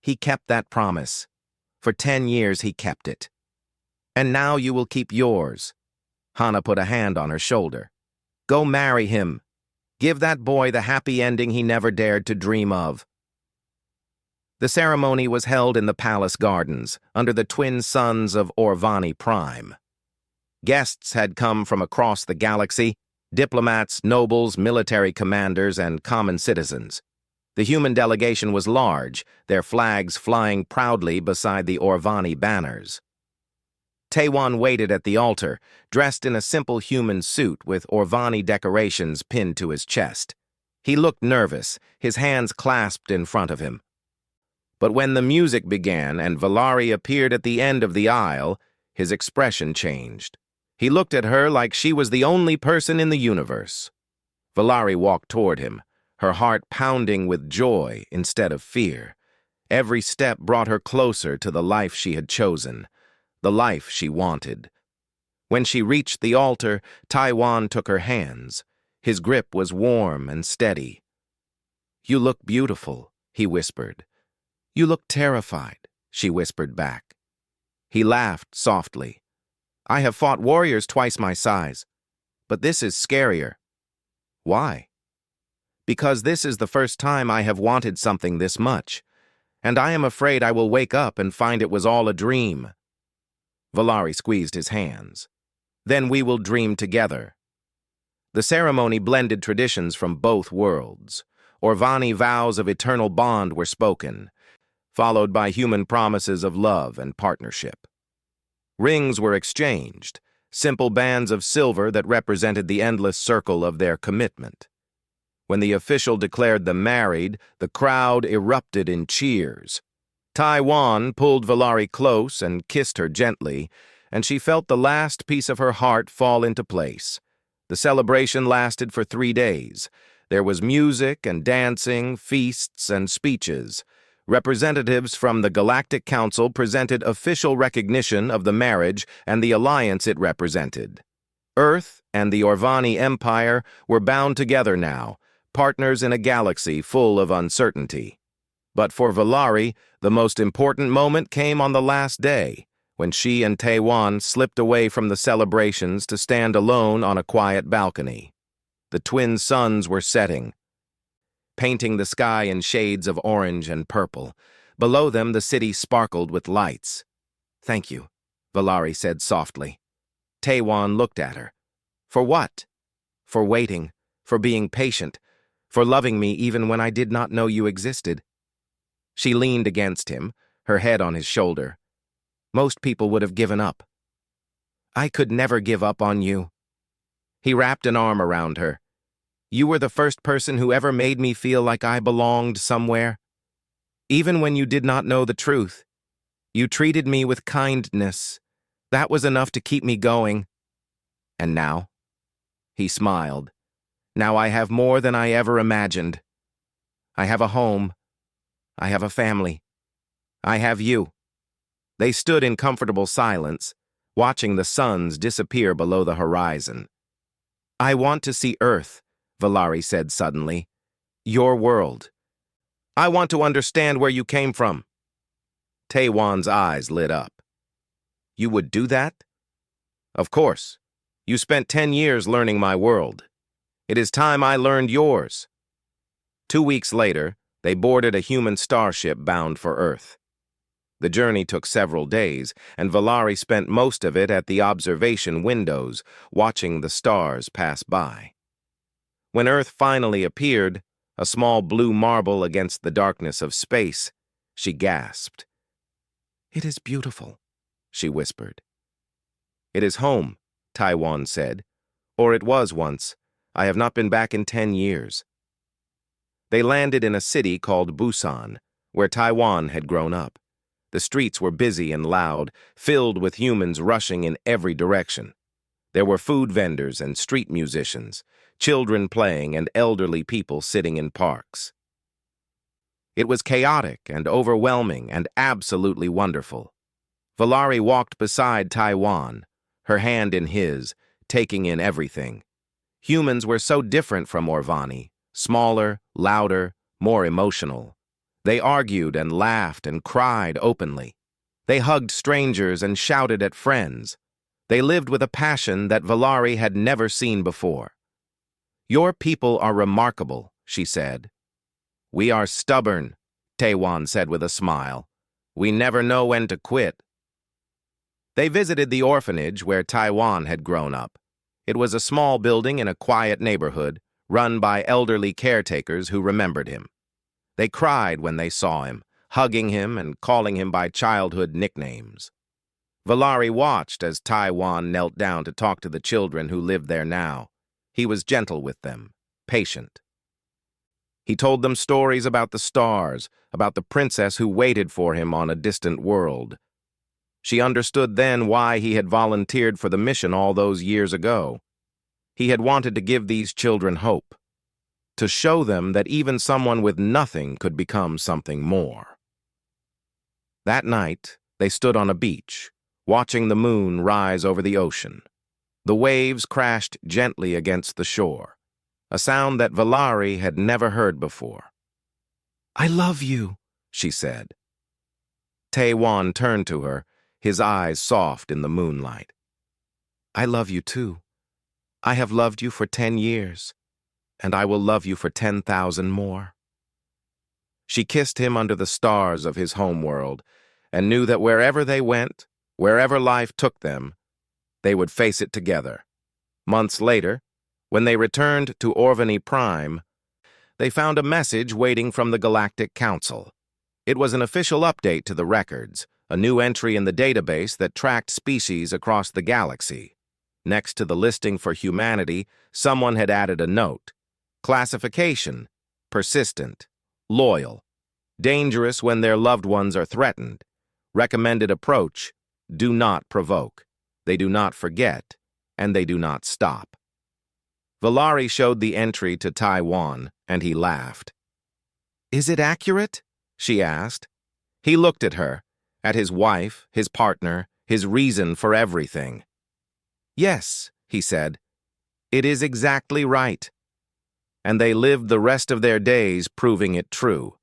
He kept that promise. For 10 years he kept it. "And now you will keep yours." Hana put a hand on her shoulder. "Go marry him. Give that boy the happy ending he never dared to dream of." The ceremony was held in the palace gardens, under the twin suns of Orvani Prime. Guests had come from across the galaxy, diplomats, nobles, military commanders, and common citizens. The human delegation was large, their flags flying proudly beside the Orvani banners. Taewon waited at the altar, dressed in a simple human suit with Orvani decorations pinned to his chest. He looked nervous, his hands clasped in front of him. But when the music began and Valari appeared at the end of the aisle, his expression changed. He looked at her like she was the only person in the universe. Valari walked toward him, her heart pounding with joy instead of fear. Every step brought her closer to the life she had chosen, the life she wanted. When she reached the altar, Taewon took her hands. His grip was warm and steady. "You look beautiful," he whispered. "You look terrified," she whispered back. He laughed softly. "I have fought warriors twice my size, but this is scarier." "Why?" "Because this is the first time I have wanted something this much, and I am afraid I will wake up and find it was all a dream." Valari squeezed his hands. "Then we will dream together." The ceremony blended traditions from both worlds. Orvani vows of eternal bond were spoken, followed by human promises of love and partnership. Rings were exchanged, simple bands of silver that represented the endless circle of their commitment. When the official declared them married, the crowd erupted in cheers. Taewon pulled Valari close and kissed her gently, and she felt the last piece of her heart fall into place. The celebration lasted for 3 days. There was music and dancing, feasts and speeches. Representatives from the Galactic Council presented official recognition of the marriage and the alliance it represented. Earth and the Orvani Empire were bound together now, partners in a galaxy full of uncertainty. But for Valari, the most important moment came on the last day, when she and Taewon slipped away from the celebrations to stand alone on a quiet balcony. The twin suns were setting, painting the sky in shades of orange and purple. Below them, the city sparkled with lights. "Thank you," Valari said softly. Taewon looked at her. "For what?" "For waiting, for being patient, for loving me even when I did not know you existed." She leaned against him, her head on his shoulder. "Most people would have given up. I could never give up on you." He wrapped an arm around her. "You were the first person who ever made me feel like I belonged somewhere. Even when you did not know the truth, you treated me with kindness. That was enough to keep me going. And now?" He smiled. "Now I have more than I ever imagined. I have a home. I have a family. I have you." They stood in comfortable silence, watching the suns disappear below the horizon. "I want to see Earth," Valari said suddenly. "Your world. I want to understand where you came from." Taewon's eyes lit up. "You would do that?" "Of course. You spent 10 years learning my world. It is time I learned yours." 2 weeks later, they boarded a human starship bound for Earth. The journey took several days, and Valari spent most of it at the observation windows, watching the stars pass by. When Earth finally appeared, a small blue marble against the darkness of space, she gasped. "It is beautiful," she whispered. "It is home," Taewon said. "Or it was once. I have not been back in 10 years. They landed in a city called Busan, where Taewon had grown up. The streets were busy and loud, filled with humans rushing in every direction. There were food vendors and street musicians, children playing and elderly people sitting in parks. It was chaotic and overwhelming and absolutely wonderful. Valari walked beside Taewon, her hand in his, taking in everything. Humans were so different from Orvani, smaller, louder, more emotional. They argued and laughed and cried openly. They hugged strangers and shouted at friends. They lived with a passion that Valari had never seen before. "Your people are remarkable," she said. "We are stubborn," Taewon said with a smile. "We never know when to quit." They visited the orphanage where Taewon had grown up. It was a small building in a quiet neighborhood, run by elderly caretakers who remembered him. They cried when they saw him, hugging him and calling him by childhood nicknames. Valari watched as Taiwan knelt down to talk to the children who lived there now. He was gentle with them, patient. He told them stories about the stars, about the princess who waited for him on a distant world. She understood then why he had volunteered for the mission all those years ago. He had wanted to give these children hope, to show them that even someone with nothing could become something more. That night, they stood on a beach, watching the moon rise over the ocean. The waves crashed gently against the shore, a sound that Valari had never heard before. "I love you," she said. Taiwan turned to her, his eyes soft in the moonlight. "I love you too. I have loved you for 10 years, and I will love you for 10,000 more." She kissed him under the stars of his homeworld, and knew that wherever they went, wherever life took them, they would face it together. Months later, when they returned to Orvany Prime, they found a message waiting from the Galactic Council. It was an official update to the records, a new entry in the database that tracked species across the galaxy. Next to the listing for humanity, someone had added a note. Classification: persistent, loyal, dangerous when their loved ones are threatened. Recommended approach: do not provoke. They do not forget, and they do not stop. Valari showed the entry to Taiwan, and he laughed. "Is it accurate?" she asked. He looked at her, at his wife, his partner, his reason for everything. "Yes," he said, "it is exactly right." And they lived the rest of their days proving it true.